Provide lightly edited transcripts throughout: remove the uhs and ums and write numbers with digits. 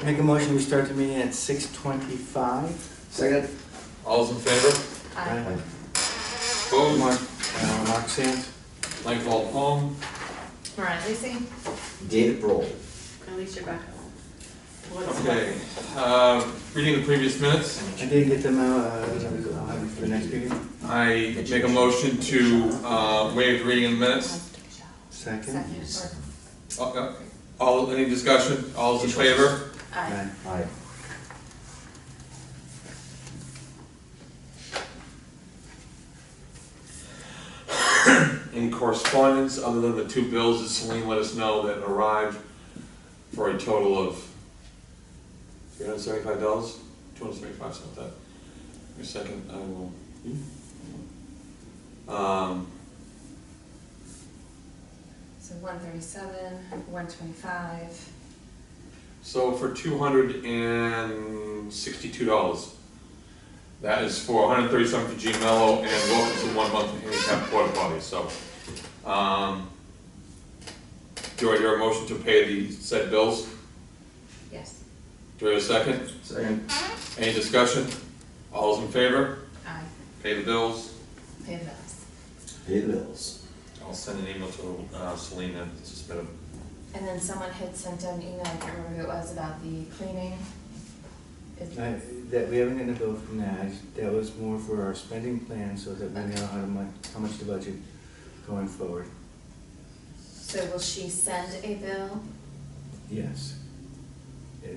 Make a motion, we start the meeting at 6:25. Second. All's in favor? Aye. Opposed? Mark Sands. Mike Paul. Mariah Lacy. David Broll. Alicia Rebecca. Okay, reading the previous minutes, I didn't get them out, I'll have it for the next meeting. I make a motion to waive the reading of the minutes. Second. Any discussion? All's in favor? Aye. Aye. Any correspondence other than the two bills that Celine let us know that arrived for a total of $375? $275, something like that. Give me a second, I will. So 137, 125. So for $262. That is for 137 for G Mello and Wilkinson 1 month handicap porta potty. So, do I hear a motion to pay the said bills? Yes. Do I hear a second? Second. Any discussion? All those in favor? Aye. Pay the bills. Pay the bills. Pay the bills. I'll send an email to Selena to suspend them. And then someone had sent an email, I can't remember who it was, about the cleaning. That we haven't gotten a bill from that. That was more for our spending plan so that we know how much to budget going forward. So will she send a bill? Yes. I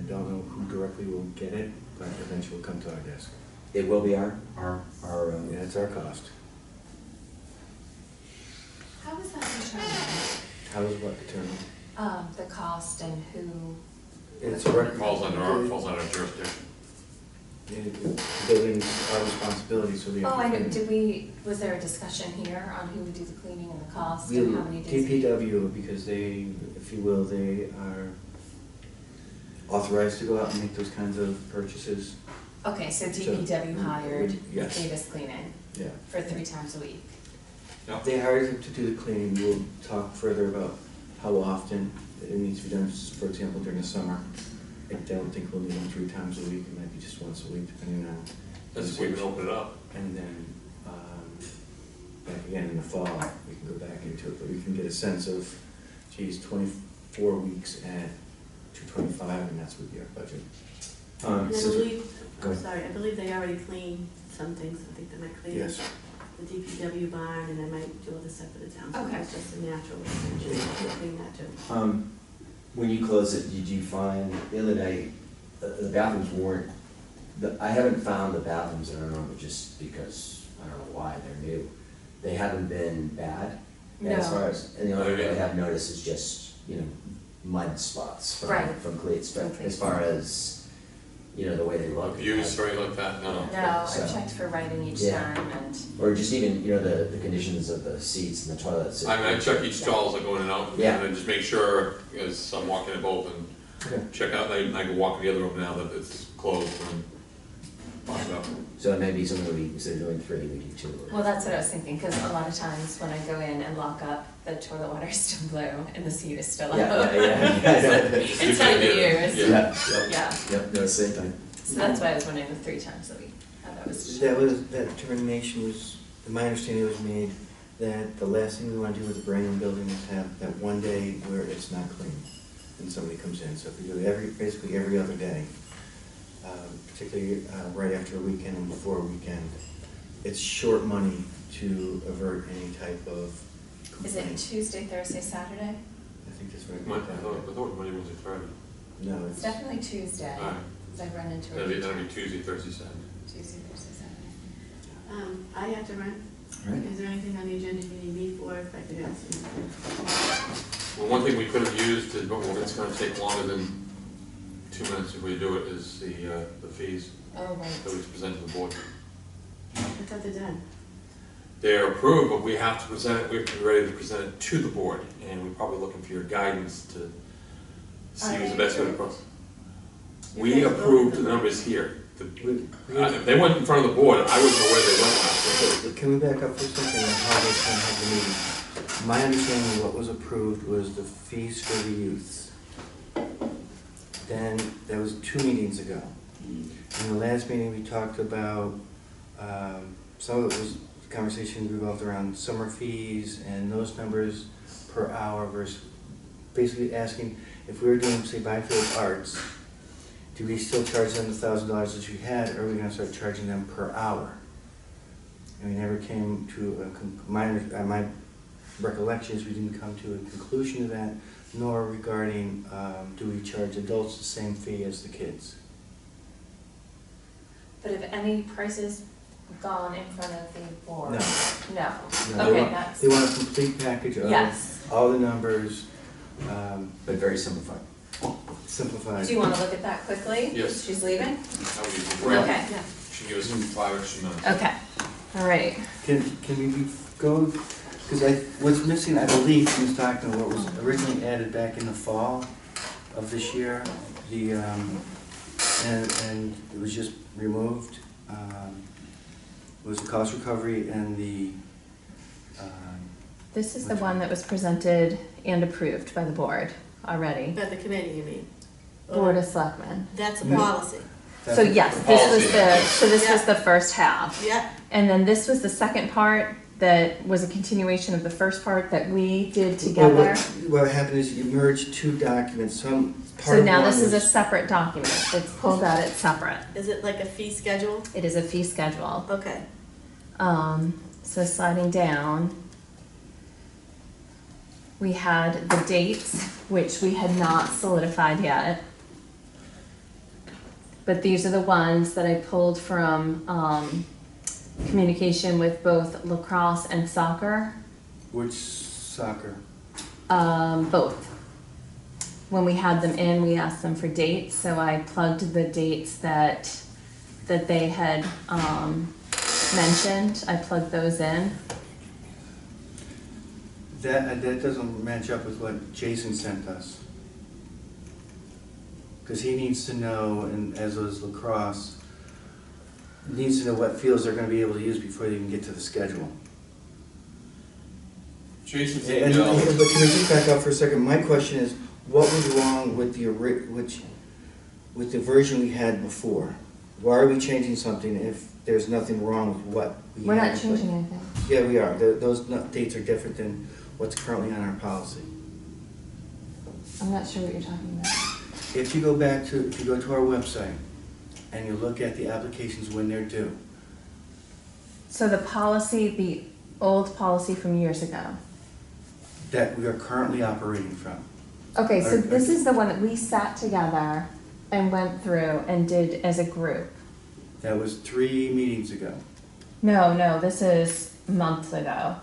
don't know who directly will get it, but eventually will come to our desk. It will be Yeah, it's our cost. How is that determined? How is what determined? The cost and who? It's a record. Falls under our jurisdiction. Building's our responsibility, so we have Oh, to. I know, was there a discussion here on who would do the cleaning and the cost We- and how many days? DPW, because they, if you will, they are authorized to go out and make those kinds of purchases. Okay, so DPW hired the Yes. Davis cleaning Yeah. for 3 times a week. They hired him to do the cleaning. We'll talk further about how often it needs to be done, for example, during the summer. I don't think we'll need them 3 times a week, it might be just once a week, depending on. That's if we can open it up. And then, back again in the fall, we can go back into it, but we can get a sense of, geez, 24 weeks at $225, and that's would be our budget. And I believe, Go I'm ahead. sorry, I believe they already cleaned some things. I think they might clean Yes. the DPW barn, and they might do other stuff for the town. So Okay. it's just a natural extension. They'll clean that too. When you close it, did you find, the other night, the bathrooms weren't, I haven't found the bathrooms in our number just because, I don't know why, they're new. They haven't been bad. And as No. far as, and the only thing I have noticed is just, mud spots Right. from cleats. But From as far as, the way they look. Views, right, like that, no. No, I So- checked for writing each Yeah. time and, Or just even, the conditions of the seats and the toilets. I check each stall as I go in and out, Yeah. and I just make sure, as I'm walking in both, and Okay. check out, I can walk in the other room now that it's closed, and lock it up. So it may be something we, instead of doing 3, we do 2. well, that's what I was thinking, because a lot of times when I go in and lock up, the toilet water is still blue and the seat is still out. Yeah. It's time to use. Yeah. Yeah, No, same thing. so that's why I was wondering the 3 times a week, how that was. That determination was, my understanding was made that the last thing we want to do with the brand new building is have that one day where it's not clean and somebody comes in. So if we do it basically every other day, particularly right after a weekend and before a weekend, it's short money to avert any type of Is it complaint. Tuesday, Thursday, Saturday? I think that's right. I thought it was Monday, Wednesday, Friday. No, It's definitely Tuesday, Alright. because I run into That'd it be Tuesday, Thursday, Saturday. Tuesday, Thursday, Saturday. I have to run. Right. Is there anything on the agenda you need me for, if I could ask you? Well, one thing we could have used, but it's gonna take longer than 2 minutes if we do it, is the fees Oh, that we right. present to the board. I thought they're done. They're approved, but we have to present it, we have to be ready to present it to the board, and we're probably looking for your guidance to see who's the best way to approach. We guys approved the voted them. numbers here. If they went in front of the board, I wouldn't know where they went last week. Can we back up for a second on how they can have the meeting? My understanding of what was approved was the fees for the youths. Then, that was 2 meetings ago. In the last meeting, we talked about, some of it was, conversation revolved around summer fees and those numbers per hour versus basically asking if we were doing, say, Byfield Arts, do we still charge them the $1,000 that we had, or are we gonna start charging them per hour? And we never came to my recollection is we didn't come to a conclusion of that, nor regarding, do we charge adults the same fee as the kids? But have any prices gone in front of the board? No. No. No, Okay, that's, they want a complete package of yes. all the numbers, But very simplified. simplified. Do you wanna look at that quickly? Yes. She's leaving? That would be great. Okay, Yeah. Should give us 5 extra minutes. okay, all right. Can we go, because what's missing, I believe, from this document, what was originally added back in the fall of this year, and it was just removed, was the cost recovery and the, This is the one that was presented and approved by the board already. By the committee, you mean? Board of Selectmen. That's a No. policy. So yes, this was Yeah. the first half. Yeah, And then this was the second part that was a continuation of the first part that we did together. What happened is you merged 2 documents, part So of now one this is a was- separate document. It's pulled out, it's separate. is it like a fee schedule? It is a fee schedule. Okay. So sliding down, we had the dates, which we had not solidified yet. But these are the ones that I pulled from, communication with both lacrosse and soccer, Which soccer? both. When we had them in, we asked them for dates, so I plugged the dates that they had, mentioned. I plugged those in. That doesn't match up with what Jason sent us. Because he needs to know, and as does lacrosse, needs to know what fields they're gonna be able to use before they can get to the schedule. Jason's And, email, but can we just back up for a second? My question is, what was wrong with with the version we had before? Why are we changing something if there's nothing wrong with what we We're had? not changing anything. Yeah, we are. Those dates are different than what's currently on our policy. I'm not sure what you're talking about. If you go to our website and you look at the applications when they're due, So the policy, the old policy from years ago. that we are currently operating from. Okay, so Okay. this is the one that we sat together and went through and did as a group. That was 3 meetings ago. No, this is months ago.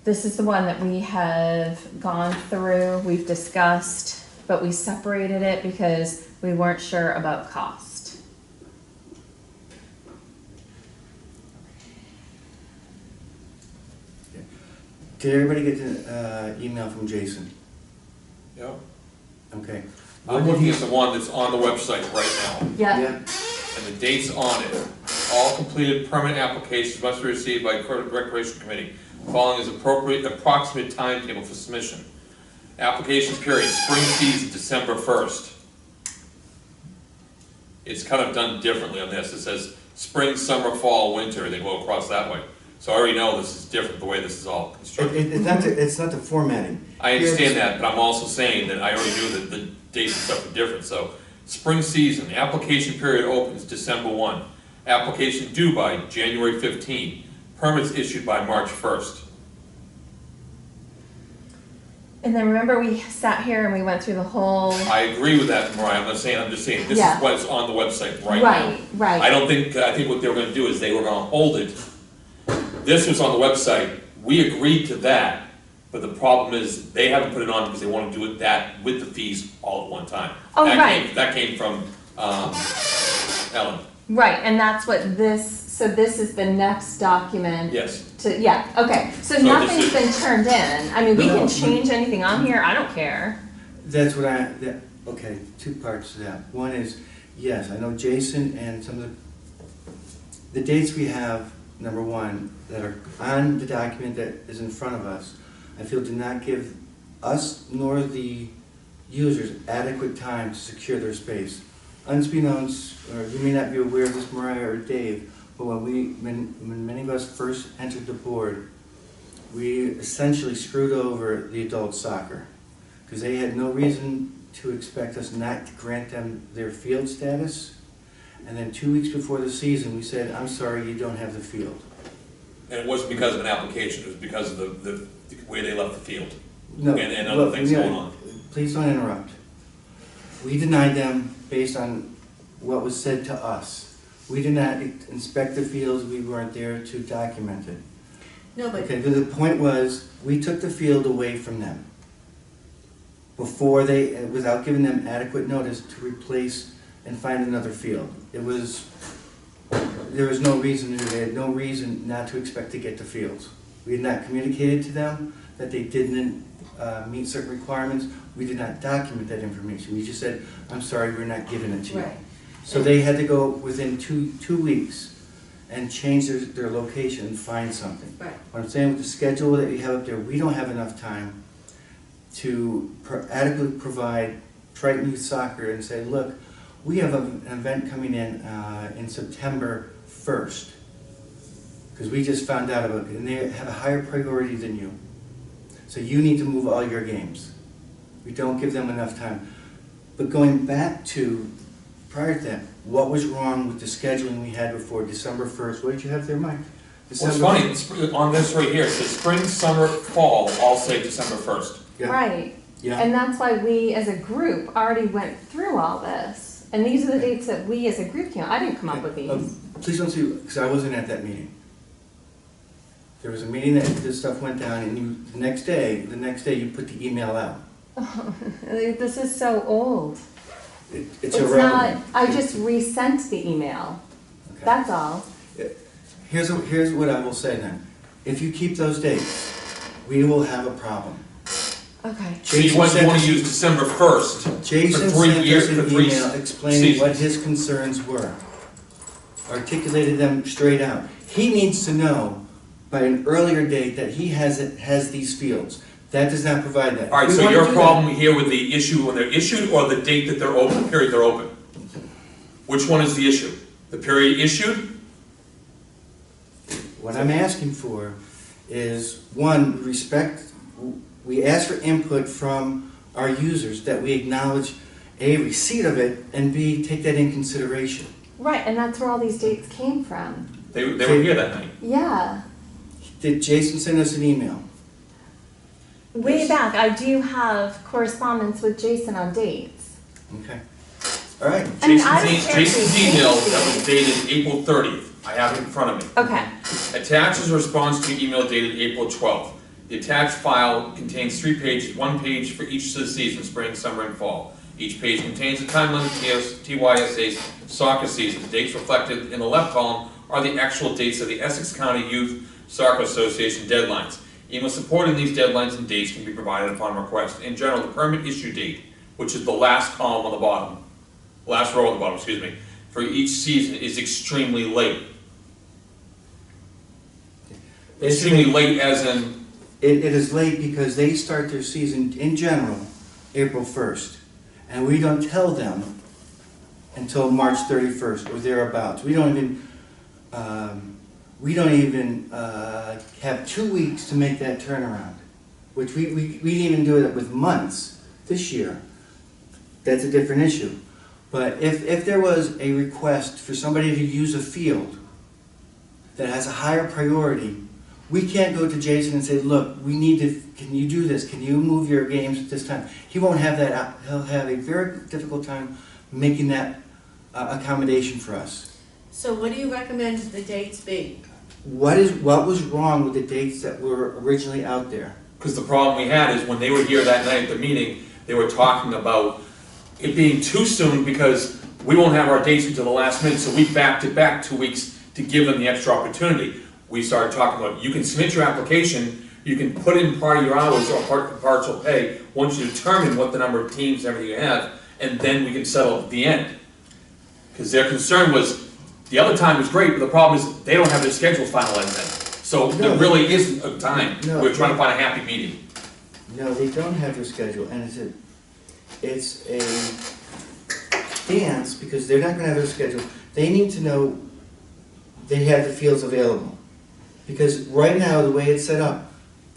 This is the one that we have gone through, we've discussed, but we separated it because we weren't sure about cost. Did everybody get the email from Jason? yeah. Okay. I'm looking at the one that's on the website right now, Yeah, and the dates on it. All completed permit applications must be received by Recreation Committee, following is approximate timetable for submission. Application period, spring season, December 1st. It's kind of done differently on this. It says spring, summer, fall, winter, they go across that way. So I already know this is different, the way this is all constructed. It's not the formatting. I understand that, but I'm also saying that I already knew that the dates and stuff are different, so. Spring season, application period opens December 1. Application due by January 15. Permits issued by March 1st. and then remember we sat here and we went through the whole. I agree with that, Mariah, I'm just saying, this Yeah. is what's on the website right now. Right. I think what they were gonna do is they were gonna hold it. This was on the website, we agreed to that, but the problem is, they haven't put it on because they wanna do it that with the fees all at one time. Oh, That right. came- That came from, Ellen, Right, and that's what so this is the next document. yes. Okay, so So nothing's this been turned in. I mean, we No. can change anything on here, I don't care. That's what okay, 2 parts to that. One is, yes, I know Jason and some of the dates we have, number one, that are on the document that is in front of us, I feel do not give us nor the users adequate time to secure their space. Unbeknownst, or you may not be aware of this, Mariah or Dave, but when many of us first entered the board, we essentially screwed over the adult soccer because they had no reason to expect us not to grant them their field status. And then 2 weeks before the season, we said, I'm sorry, you don't have the field. And it wasn't because of an application, it was because of the way they left the field. No, And other things going on. Please don't interrupt. We denied them based on what was said to us. We did not inspect the fields, we weren't there to document it. No, but Okay, but the point was, we took the field away from them before they, without giving them adequate notice to replace and find another field. There was no reason to do that. They had no reason not to expect to get the fields. We had not communicated to them that they didn't meet certain requirements. We did not document that information. We just said, I'm sorry, we're not giving it to you. right. So they had to go within two weeks and change their location and find something. Right. What I'm saying with the schedule that we have up there, we don't have enough time to adequately provide Triton Youth Soccer and say, look, we have an event coming in September 1st, because we just found out about it, and they have a higher priority than you. So you need to move all your games. We don't give them enough time. But going back to prior to that, what was wrong with the scheduling we had before December 1st? What did you have there, Mike? Well, it's funny, on this right here, it says spring, summer, fall, all say December 1st. Yeah. Right. Yeah. And that's why we as a group already went through all this. And these are the dates that we as a group came, I didn't come up with these. Please don't see, because I wasn't at that meeting. There was a meeting that this stuff went down, and the next day you put the email out. This is so old. It's It's irrelevant. not, I just resent the email. Okay. That's all. Here's what I will say then. If you keep those dates, we will have a problem. Okay. So you want to use December 1st Jason for 3 sent years, us for an 3 email explaining what seasons. his concerns were. Articulated them straight out. He needs to know by an earlier date that he has these fields. That does not provide that. All right, We so wanna your do problem here with the issue when they're issued or the date that they're open, the period they're open? Which one is the issue? The period issued? that. What I'm asking for is, one, we ask for input from our users, that we acknowledge, A, receipt of it, and B, take that in consideration. Right, and that's where all these dates came from. They were here that night. Yeah. Did Jason send us an email? Way Yes. back, I do have correspondence with Jason on dates. Okay. All right. I mean, I don't Jason's care Jason's if they email change that was dated April 30th. I have it in front of me. Okay. Attaches a response to the email dated April 12th. The attached file contains 3 pages, 1 page for each of the seasons, spring, summer, and fall. Each page contains the time limit TYSA's soccer season. The dates reflected in the left column are the actual dates of the Essex County Youth Soccer Association deadlines. Email supporting these deadlines and dates can be provided upon request. In general, the permit issue date, which is the last column on the bottom, last row on the bottom, excuse me, for each season is extremely late. Extremely late as in, It is late because they start their season in general April 1st, and we don't tell them until March 31st or thereabouts. We don't even have 2 weeks to make that turnaround, which we didn't even do it with months this year. That's a different issue. But if there was a request for somebody to use a field that has a higher priority, we can't go to Jason and say, look, can you do this? Can you move your games at this time? He won't have that, he'll have a very difficult time making that accommodation for us. So what do you recommend the dates be? What was wrong with the dates that were originally out there? because the problem we had is when they were here that night at the meeting, they were talking about it being too soon because we won't have our dates until the last minute, so we backed it back 2 weeks to give them the extra opportunity. We started talking about, you can submit your application, you can put in part of your hours or partial pay once you determine what the number of teams and everything you have, and then we can settle at the end. Because their concern was, the other time was great, but the problem is they don't have their schedule finalized then. So there really isn't a time. No. We're trying to find a happy medium. No, they don't have their schedule, and it's a dance, because they're not gonna have their schedule. They need to know they have the fields available. Because right now, the way it's set up,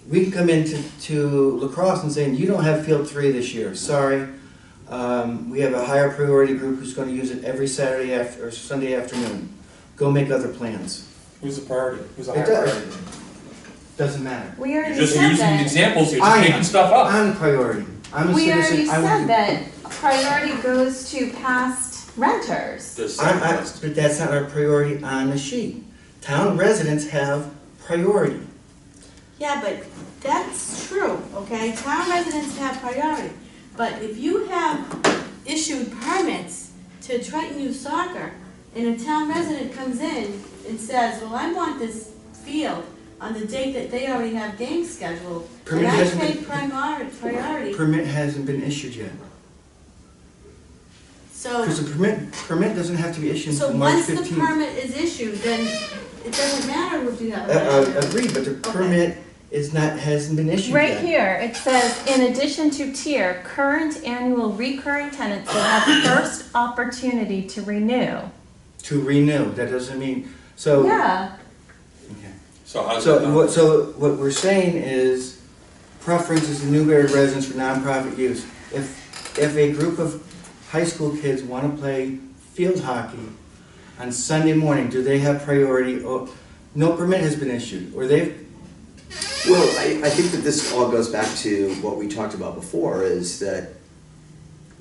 we can come into lacrosse and say, you don't have field 3 this year, sorry. We have a higher priority group who's gonna use it every Saturday or Sunday afternoon. Go make other plans. Who's the priority? Who's the higher It does. priority? Doesn't matter. We You're already just said using that. examples, you're I just am. making stuff up. I'm the priority. I'm a We citizen. already I want said to- that priority goes to past renters. Just But that's not our priority on the sheet. Town residents have priority. Yeah, but that's true, okay? Town residents have priority. But if you have issued permits to Triton Youth Soccer, and a town resident comes in and says, well, I want this field on the date that they already have games scheduled, Permit and I hasn't pay been- priority, Permit hasn't been issued yet. so, Because the permit doesn't have to be issued so until March once the 15th. permit is issued, then it doesn't matter if you have a Agreed, but the permit hasn't been issued Right yet. here, it says, in addition to tier, current annual recurring tenants will have first opportunity to renew. To renew, that doesn't mean, so. Yeah, Okay. So how's that done? So what we're saying is, preference is the Newberry residents for nonprofit use. If a group of high school kids want to play field hockey on Sunday morning, do they have priority? Oh, no permit has been issued, or they've, Well, I think that this all goes back to what we talked about before, is that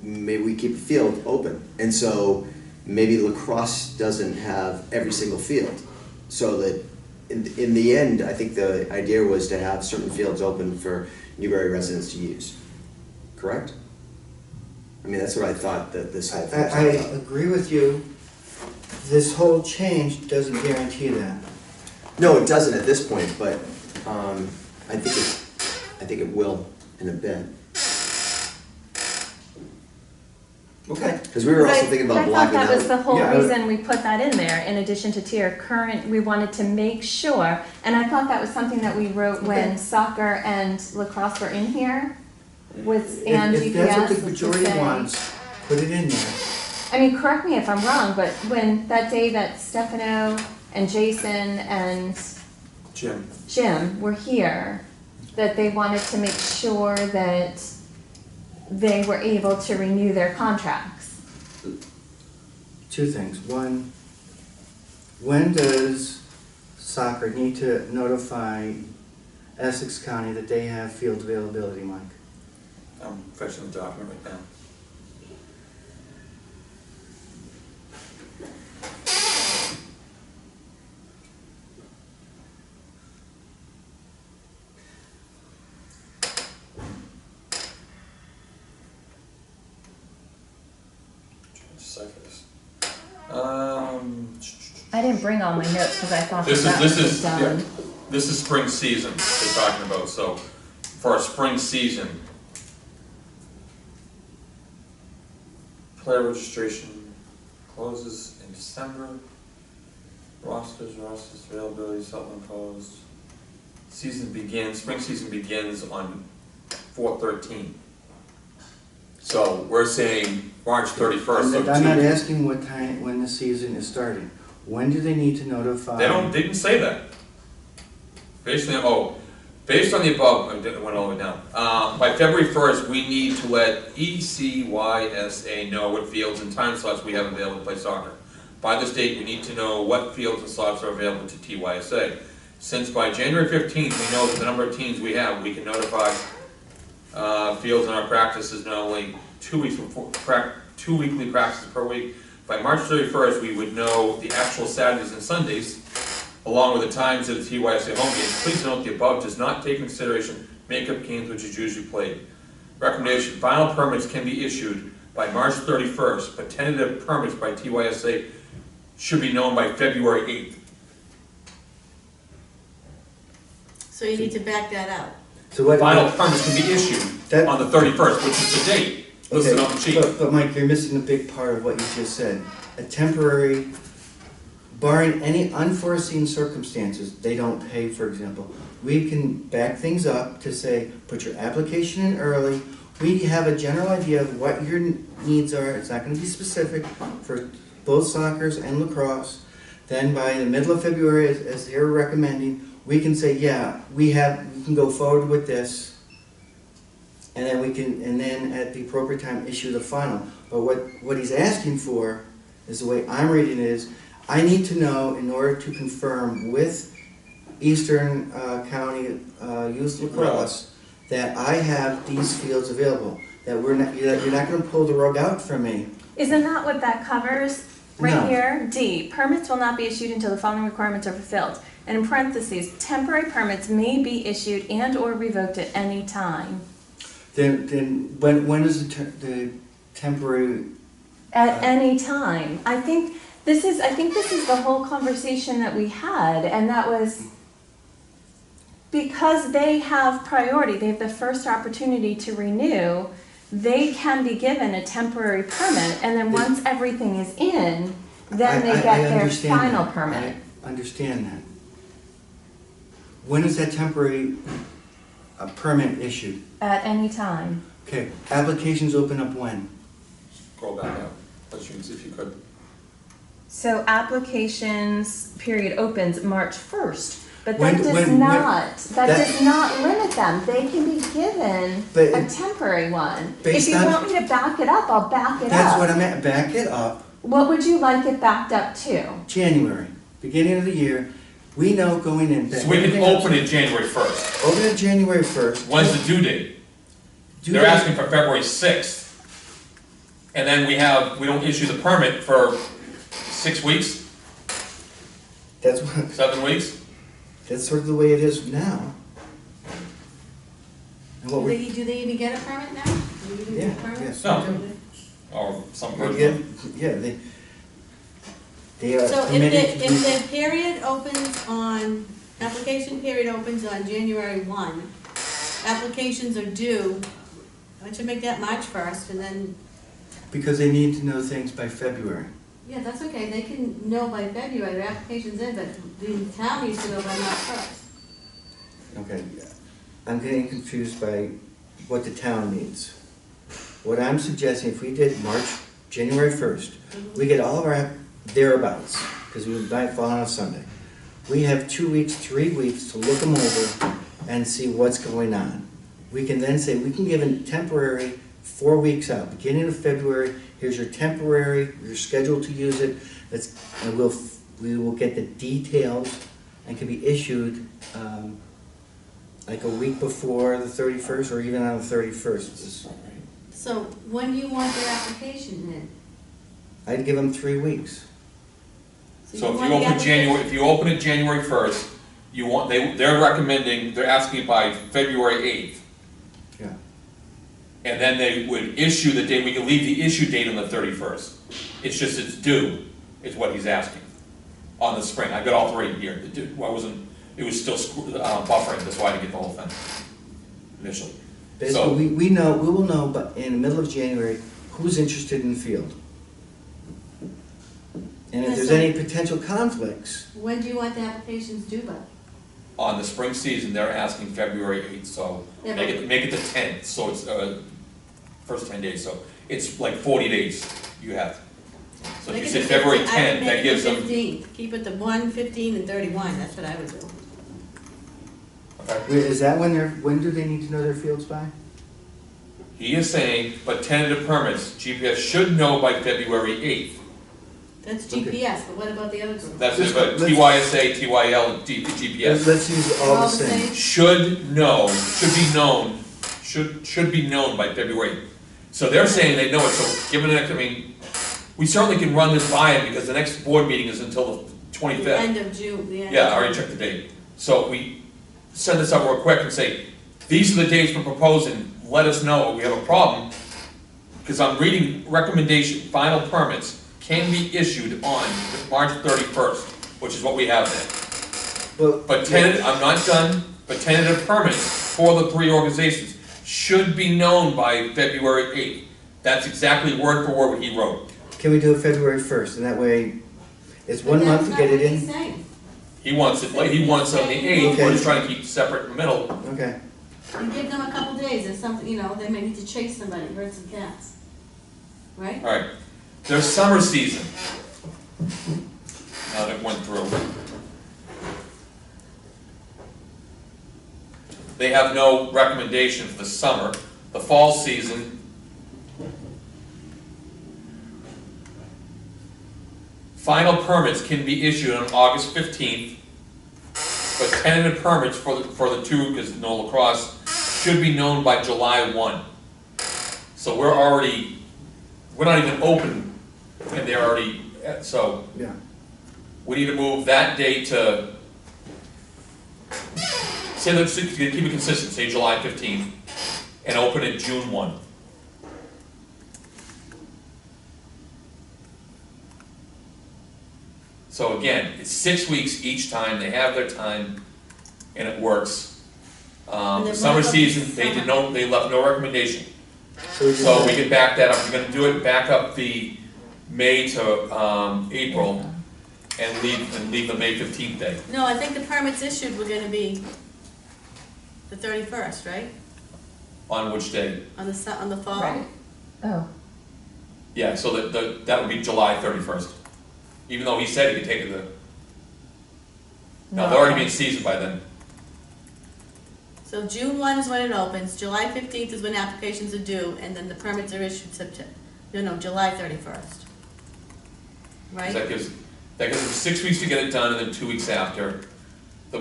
maybe we keep a field open. And so maybe lacrosse doesn't have every single field. So that in the end, I think the idea was to have certain fields open for Newberry residents to use. Correct? I mean, that's what I thought that this whole thing was I all about. agree with you. This whole change doesn't guarantee that. No, it doesn't at this point, but I think it will in a bit. Okay. Because we were also Right. thinking I about thought blocking that was the out. whole Yeah, reason we put that in there, in addition to tier current, we wanted to make sure, and I thought that was something that we wrote when soccer and lacrosse were in here, with, and If that's what GPS, the was to majority say. wants, put it in there. I mean, correct me if I'm wrong, but when, that day that Stefano and Jason and Jim. Jim were here, that they wanted to make sure that they were able to renew their contracts. Two things. One, when does soccer need to notify Essex County that they have field availability, Mike? I'm fetching the document right now. I didn't bring all my notes because I thought This is, that this was is, done. yeah, this is spring season they're talking about, so for our spring season, player registration closes in December, rosters availability self-imposed. Spring season begins on 4/13. So we're saying March 31st. so I'm not two- asking what time, when the season is starting. When do they need to notify? They didn't say that. Based on the above, it went all the way down. By February 1st, we need to let ECYSA know what fields and time slots we have available to play soccer. By this date, we need to know what fields and slots are available to TYSA. Since by January 15th, we know the number of teams we have, we can notify fields in our practices not only 2 weeks before, 2 weekly practices per week. By March 31st, we would know the actual Saturdays and Sundays, along with the times of the TYSA home games. Please note the above does not take into consideration makeup games which is usually played. Recommendation, final permits can be issued by March 31st, but tentative permits by TYSA should be known by February 8th. So you need to back that up. So what? Final permits can be issued That- on the 31st, which is the date listed on the sheet. But Mike, you're missing a big part of what you just said. A temporary, barring any unforeseen circumstances, they don't pay, for example, we can back things up to say, put your application in early. We have a general idea of what your needs are. It's not gonna be specific for both soccer's and lacrosse. Then by the middle of February, as they're recommending, we can say, yeah, we can go forward with this. And then at the appropriate time, issue the final. But what he's asking for, is the way I'm reading it is, I need to know in order to confirm with Eastern County Youth Lacrosse that I have these fields available, that you're not gonna pull the rug out from me. Isn't that what that covers? Right No. here, D, permits will not be issued until the following requirements are fulfilled. And in parentheses, temporary permits may be issued and or revoked at any time. Then when is the temporary? At any time. I think this is the whole conversation that we had, and that was because they have priority, they have the first opportunity to renew, they can be given a temporary permit, and then once everything is in, then they get their understand final that. permit. I understand that. When is that temporary permit issued? At any time. Okay, applications open up when? Scroll back up, let's use if you could. So applications period opens March 1st, but When- that does when- not that- does not limit them. They can be given But a it- temporary one. If based you on- want me to back it up, I'll back it That's up. what I'm at, back it up, What would you like it backed up to? January, beginning of the year, we know going in. that So we can everything else- open it January 1st. Open it January 1st. When's the due date? They're asking for February 6th. And then we don't issue the permit for 6 weeks, That's what, 7 weeks? that's sort of the way it is now. And what we, Do they even get a permit now? Do you even yeah, get a permit? yes. No. we do. Or some We version. get- Yeah, they are So permitted to if do. the period opens on, application period opens on January 1, applications are due, I should make that March 1st, and then, Because they need to know things by February. yeah, that's okay, they can know by February, their application's in, but the town needs to know by March 1st. Okay, I'm getting confused by what the town needs. What I'm suggesting, if we did January 1st, we get all of our thereabouts, because we might fall on a Sunday. We have 2 weeks, 3 weeks to look them over and see what's going on. We can then say, we can give a temporary 4 weeks out, beginning of February, here's your temporary, you're scheduled to use it, and we will get the details and can be issued like a week before the 31st or even on the 31st. So when do you want their application in? I'd give them 3 weeks. So you if want you the open application- if you open it January 1st, they're asking by February 8th. Yeah. And then they would issue the date, we can leave the issue date on the 31st. It's just, it's due, is what he's asking, on the spring. I got all three here. It was still buffering, that's why I didn't get the whole thing initially. So, Basically, we will know, but in the middle of January, who's interested in the field. And if there's any potential conflicts, When do you want the applications due by? on the spring season, they're asking February 8th, so Yeah, make it the 10th, so it's, first 10 days, so it's like 40 days you have. So if you say February 10th, that gives them, 15th. Keep it to 1, 15, and 31, that's what I would do. okay. is that when do they need to know their fields by? He is saying, but tentative permits, GPS should know by February 8th. That's Okay. GPS, but what about the other group? That's it, but Let's- TYSA, TYL, GPS. Let's use all the same. Should know, should be known by February. So they're saying they know it, so given it, we certainly can run this by them because the next board meeting is until the The 25th. end of June, the end. Yeah, I of already June. checked the date. So we send this out real quick and say, these are the dates we're proposing, let us know if we have a problem. Because I'm reading recommendation, final permits can be issued on March 31st, which is what we have there. But tentative, I'm not done, but tentative permits for the three organizations should be known by February 8th. That's exactly word for word what he wrote. Can we do it February 1st, and that way, it's 1 month to get it But in? that's not what he's saying. He wants it late, he wants it on the 8th, we're just trying to keep separate in the middle. Okay. You give them a couple days or something, you know, they may need to chase somebody, herd some cats. Right? All right, there's summer season. Now that went through. They have no recommendation for the summer. The fall season, final permits can be issued on August 15th, but tentative permits for the two, because no lacrosse, should be known by July 1. So we're not even open, and they're already, so Yeah. we need to move that date to, say, let's keep it consistent, say July 15th, and open it June 1. So again, it's 6 weeks each time, they have their time, and it works. And The then summer what about the season, they summer? they left no recommendation. So So we can back that up, we're gonna do it, back up the May to April, and leave the May 15th day. No, I think the permits issued were gonna be the 31st, right? On which day? On the fall? Right. Oh, Yeah, so that would be July 31st. Even though he said he could take it to, no, they'll already be in season by then. So June 1 is when it opens, July 15th is when applications are due, and then the permits are issued July 31st. 'Cause Right? that gives them 6 weeks to get it done, and then 2 weeks after. The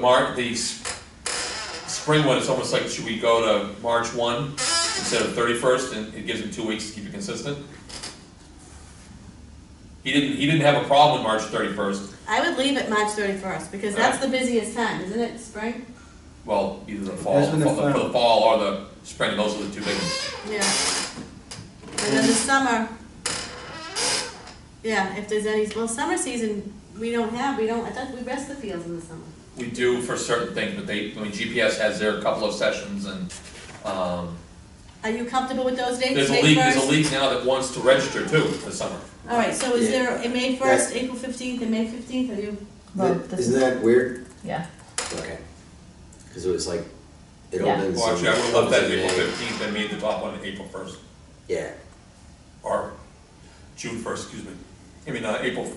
spring one, it's almost like, should we go to March 1 instead of 31st, and it gives them 2 weeks to keep it consistent? He didn't have a problem with March 31st. I would leave it March 31st, because that's the busiest time, isn't it, spring? Well, either the fall, That's when the for the fall or the spring, those are the two big ones. Yeah. And then the summer, yeah, if there's any, well, summer season, I thought we rest the fields in the summer. We do for certain things, but GPS has their couple of sessions, and, Are you comfortable with those dates, there's May a 1st? league now that wants to register too for summer. All right, so is Yeah. there a May 1st, April 15th, and May 15th, are you? well, this Isn't is, that weird? yeah. Okay. Because it was like, it Yeah. opens. Well, actually, I would and love that closes in April May. 15th and made the top one April 1st, Yeah. or June 1st, excuse me. I mean, April,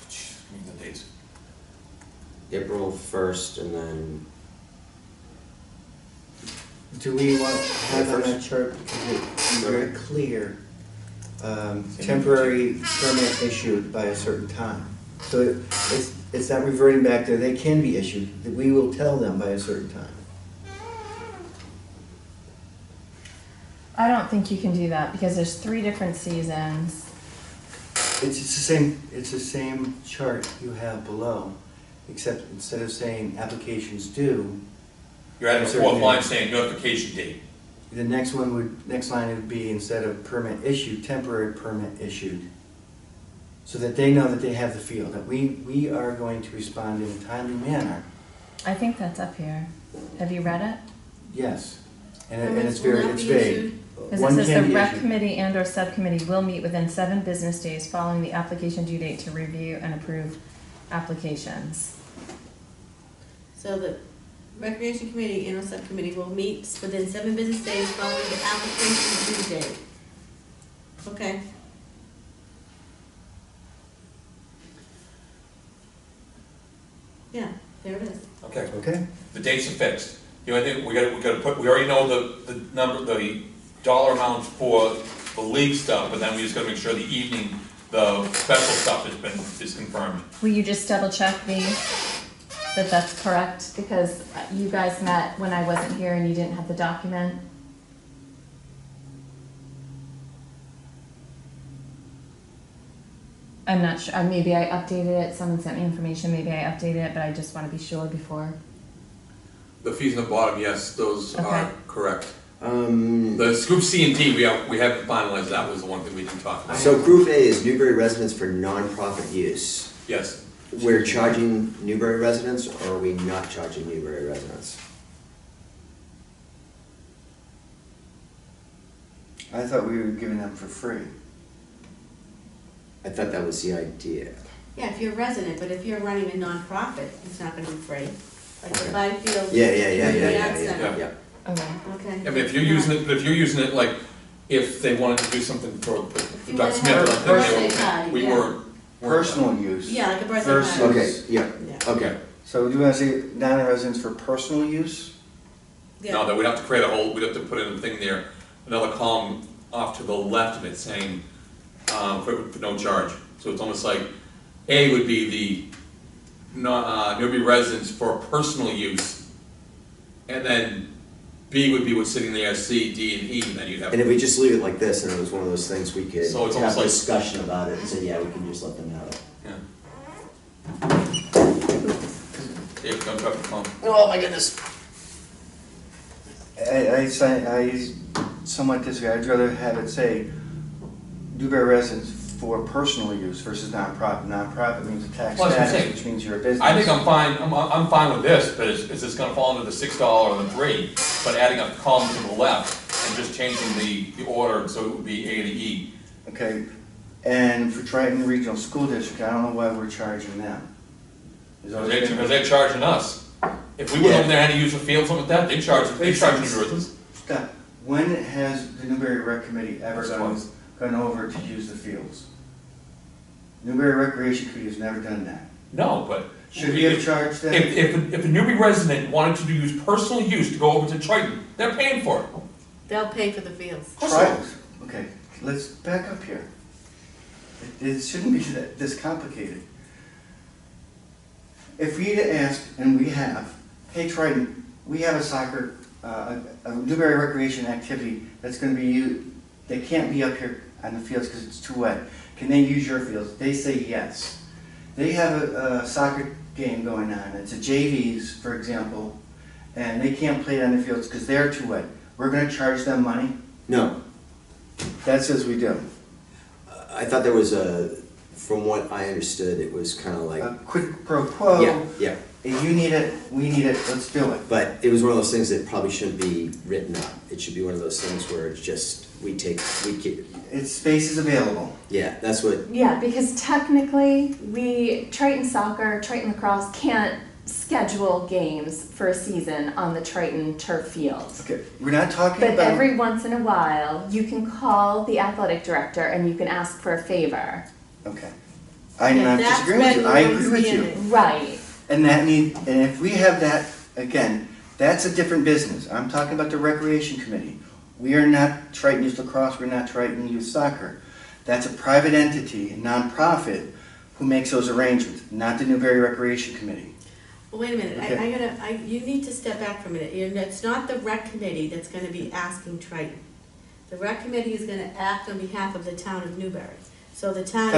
jeez, give me the dates. April 1st and then, Do we want to have on that chart, because it's very clear, temporary permit issued by a certain time. So it's not reverting back to, they can be issued, that we will tell them by a certain time. I don't think you can do that because there's 3 different seasons. It's the same chart you have below, except instead of saying applications due, You're adding a Certainly. fourth line saying notification date. the next line would be, instead of permit issued, temporary permit issued. So that they know that they have the field, that we are going to respond in a timely manner, I think that's up here. Have you read it? yes. And Permits it's will very, not it's be vague. issued. Because One it says can the be rec issued. committee and or subcommittee will meet within 7 business days following the application due date to review and approve applications. So the Recreation Committee and Subcommittee will meet within 7 business days following the application due date. Okay. Yeah, there it is. Okay. Okay? The dates are fixed. The only thing, we gotta put, we already know the number, the dollar amount for the league stuff, but then we just gotta make sure the evening, the special stuff is confirmed. Will you just double check that that's correct? Because you guys met when I wasn't here and you didn't have the document. I'm not sure, maybe I updated it, someone sent me information, maybe I updated it, but I just wanna be sure before. The fees on the bottom, yes, those Okay. are correct. um, The scoop C and D, we haven't finalized, that was the one thing we didn't talk about. so Group A is Newbury residents for nonprofit use. Yes, We're charging Newbury residents, or are we not charging Newbury residents? I thought we were giving them for free. I thought that was the idea. Yeah, if you're a resident, but if you're running a nonprofit, it's not gonna be free. Like the Byfield. Yeah. Okay. Okay. I mean, if you're using it like, if they wanted to do something for If the you Doug wanna Smith, have or a something, birthday they party, we yeah. weren't. Personal use. Yeah, like a birthday Versus- party. Okay, yeah, Yeah. okay. So do you want to say non-residents for personal use? Yeah. No, that we'd have to create a whole, we'd have to put in a thing there, another column off to the left of it saying, for no charge. So it's almost like, A would be the Newbury residents for personal use, and then B would be what's sitting there, C, D, and E, and then you'd have. And if we just leave it like this, and it was one of those things we could So it's have almost like- discussion about it, and say, yeah, we can just let them have it. Yeah. Dave, don't drop the phone. Oh, my goodness. I somewhat disagree. I'd rather have it say Newbury residents for personal use versus nonprofit. Nonprofit means a tax Well, that's what I'm status, saying. which means you're a business. I think I'm fine, I'm fine with this, but it's just gonna fall under the $6 or the 3, but adding a column to the left and just changing the order so it would be A to E. Okay, and for Triton Regional School District, I don't know why we're charging them. Because they're charging us. If we went over there and had to use a field, something like that, they charge New Jersey. Stop. When has the Newbury Rec Committee ever Twice. gone over to use the fields? Newbury Recreation Committee has never done that. No, but. Should we have charged them? If a Newbury resident wanted to use personal use to go over to Triton, they're paying for it. They'll pay for the fields. Okay, let's back up here. It shouldn't be this complicated. If we had asked, and we have, hey Triton, we have a soccer, a Newbury recreation activity that's gonna be used, they can't be up here on the fields because it's too wet. Can they use your fields? They say yes. They have a soccer game going on, it's a JVs, for example, and they can't play it on the fields because they're too wet. We're gonna charge them money? No, That says we do. I thought there was from what I understood, it was kind of like, A quid pro quo. yeah. If you need it, we need it, let's do it. But it was one of those things that probably shouldn't be written up. It should be one of those things where it's just, Its space is available. yeah, that's what, Yeah, because technically, Triton Soccer, Triton Lacrosse can't schedule games for a season on the Triton turf fields. Okay, we're not talking But about. every once in a while, you can call the athletic director and you can ask for a favor. Okay. I'm Yeah, not that's disagreeing with you, I when agree with you. understanding. Right. And if we have that, again, that's a different business. I'm talking about the Recreation Committee. We are not Triton Youth Lacrosse, we're not Triton Youth Soccer. That's a private entity, a nonprofit, who makes those arrangements, not the Newbury Recreation Committee. Well, wait a minute, Okay. you need to step back for a minute. It's not the rec committee that's gonna be asking Triton. The rec committee is gonna act on behalf of the town of Newbury. So the town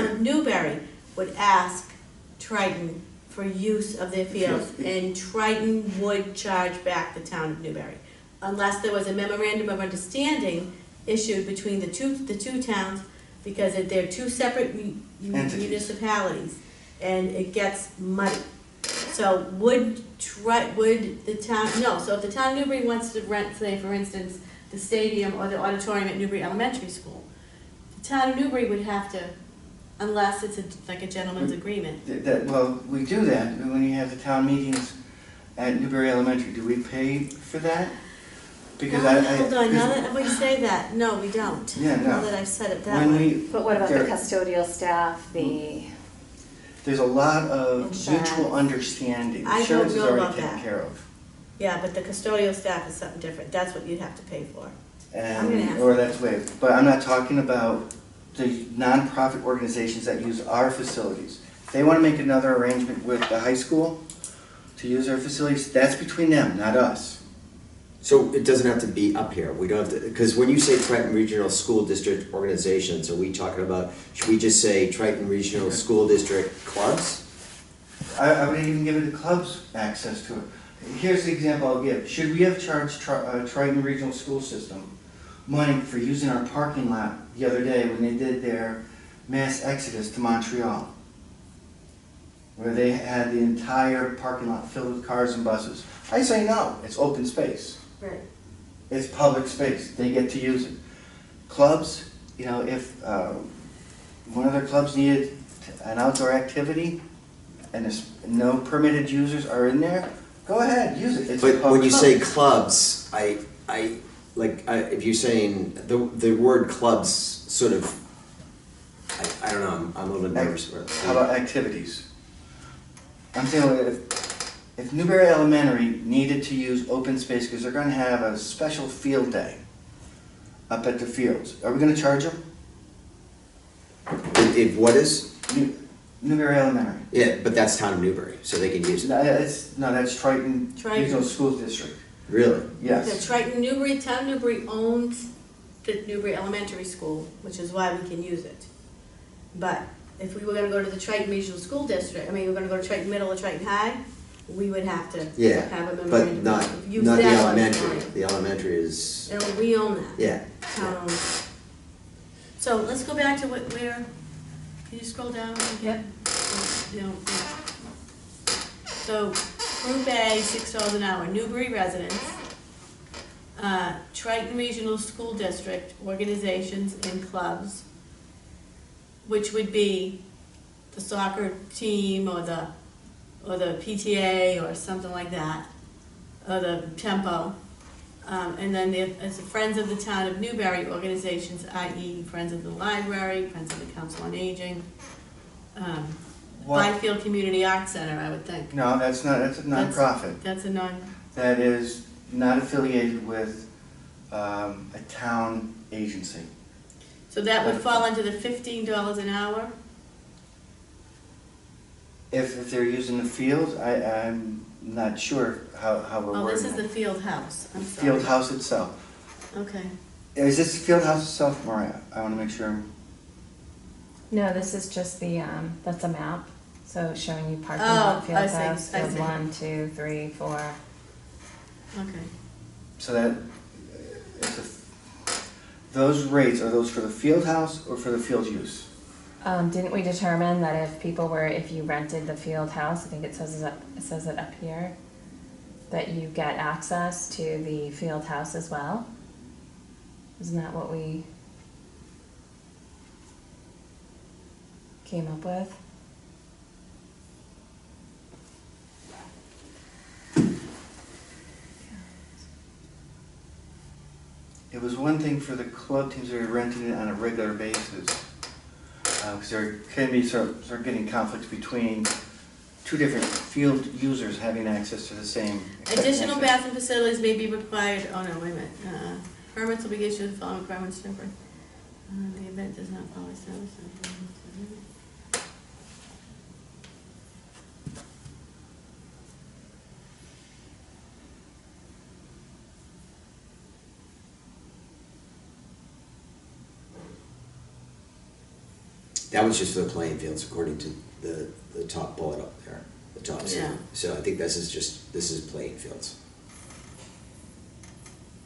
of Newbury would ask Triton for use of their fields, and Triton would charge back the town of Newbury. Unless there was a memorandum of understanding issued between the two towns, because they're two separate municipalities, and it gets muddy. So the town, no, so if the town of Newbury wants to rent, say, for instance, the stadium or the auditorium at Newbury Elementary School, the town of Newbury would have to, unless it's like a gentleman's agreement. Well, we do that when you have the town meetings at Newbury Elementary. Do we pay for that? Because Hold on, now that we say that, no, we don't. Yeah, no. Now that I've said it that when way. we, But what about the there- custodial staff, there's a lot of Insurance. mutual understanding. I don't Insurance is know already about taken that. care of. Yeah, but the custodial staff is something different. That's what you'd have to pay for. I'm gonna ask. Or that's waived. But I'm not talking about the nonprofit organizations that use our facilities. If they want to make another arrangement with the high school to use our facilities, that's between them, not us. so it doesn't have to be up here. We don't have to, because when you say Triton Regional School District organizations, are we talking about, should we just say Triton Regional School District clubs? I wouldn't even give the clubs access to it. Here's the example I'll give. Should we have charged Triton Regional School System money for using our parking lot the other day when they did their mass exodus to Montreal? Where they had the entire parking lot filled with cars and buses. I say no, it's open space. Right. It's public space, they get to use it. Clubs, if one of their clubs needed an outdoor activity, and there's no permitted users are in there, go ahead, use it. It's But called when you say clubs. clubs, if you're saying, the word clubs sort of, I don't know, I'm a little bit nervous. How about activities? I'm saying if Newberry Elementary needed to use open space, because they're gonna have a special field day up at the fields, are we gonna charge them? If what is? Newberry Elementary. Yeah, but that's town of Newbury, so they can use it. That's Triton Triton. Regional School District. Really? Yes. The Triton Newbury, town of Newbury owns the Newbury Elementary School, which is why we can use it. But if we were gonna go to the Triton Regional School District, we're gonna go to Triton Middle or Triton High, we would have to Yeah, have a but memorandum. not Use the that one elementary. line. The elementary is, And we own that. yeah. Town owns it. So let's go back to where, can you scroll down? Yep. So, Group A, $6 an hour, Newbury residents, Triton Regional School District, organizations and clubs, which would be the soccer team or the PTA or something like that, or the Tempo. And then as the Friends of the Town of Newbury organizations, i.e. Friends of the Library, Friends of the Council on Aging, Byfield Community Arts Center, I would think. No, that's a nonprofit. That's a non, That is not affiliated with a town agency. so that would fall under the $15 an hour? If they're using the field, I'm not sure how we're Oh, this wording is the it. field house, I'm sorry. Field house itself. Okay. Is this the field house itself, Mariah? I want to make sure. No, this is just the, that's a map, so showing you parking Oh, lot, field I see, house, I field see. 1, 2, 3, 4. Okay. So that those rates, are those for the field house or for the field use? Didn't we determine that if you rented the field house, I think it says it up here, that you get access to the field house as well? Isn't that what we came up with? It was one thing for the club teams that are renting it on a regular basis. Because there can be sort of getting conflicts between two different field users having access to the same. Additional bathroom facilities may be required, oh no, wait a minute. Permits will be issued following requirements temporary. The event does not follow established. That was just for the playing fields, according to the top bullet up there, the top Yeah. center. So I think this is playing fields.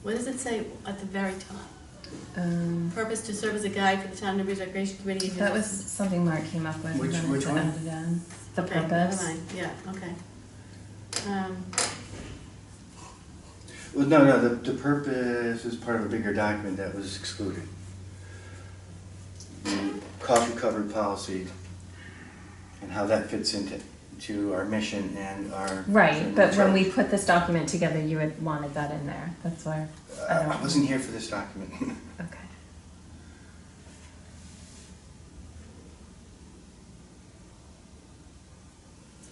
What does it say at the very top? Purpose to serve as a guide for the town of Newbury's Recreation Committee. That was something Mark came up with. Which and then one? added in. The Okay, purpose. never mind. Yeah, okay. Well, no, the purpose is part of a bigger document that was excluded. The cost recovery policy and how that fits into our mission and our. Right, but when we put this document together, you had wanted that in there. That's why I wasn't here for this document. Okay.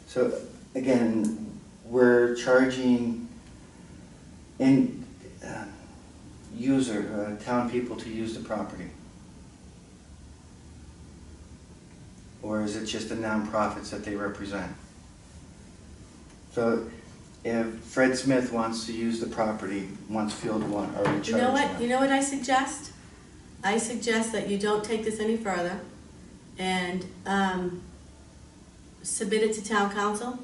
So again, we're charging town people to use the property? Or is it just the nonprofits that they represent? So if Fred Smith wants to use the property, wants Field 1, are we charging You know what? them? You know what I suggest? I suggest that you don't take this any further and submit it to town council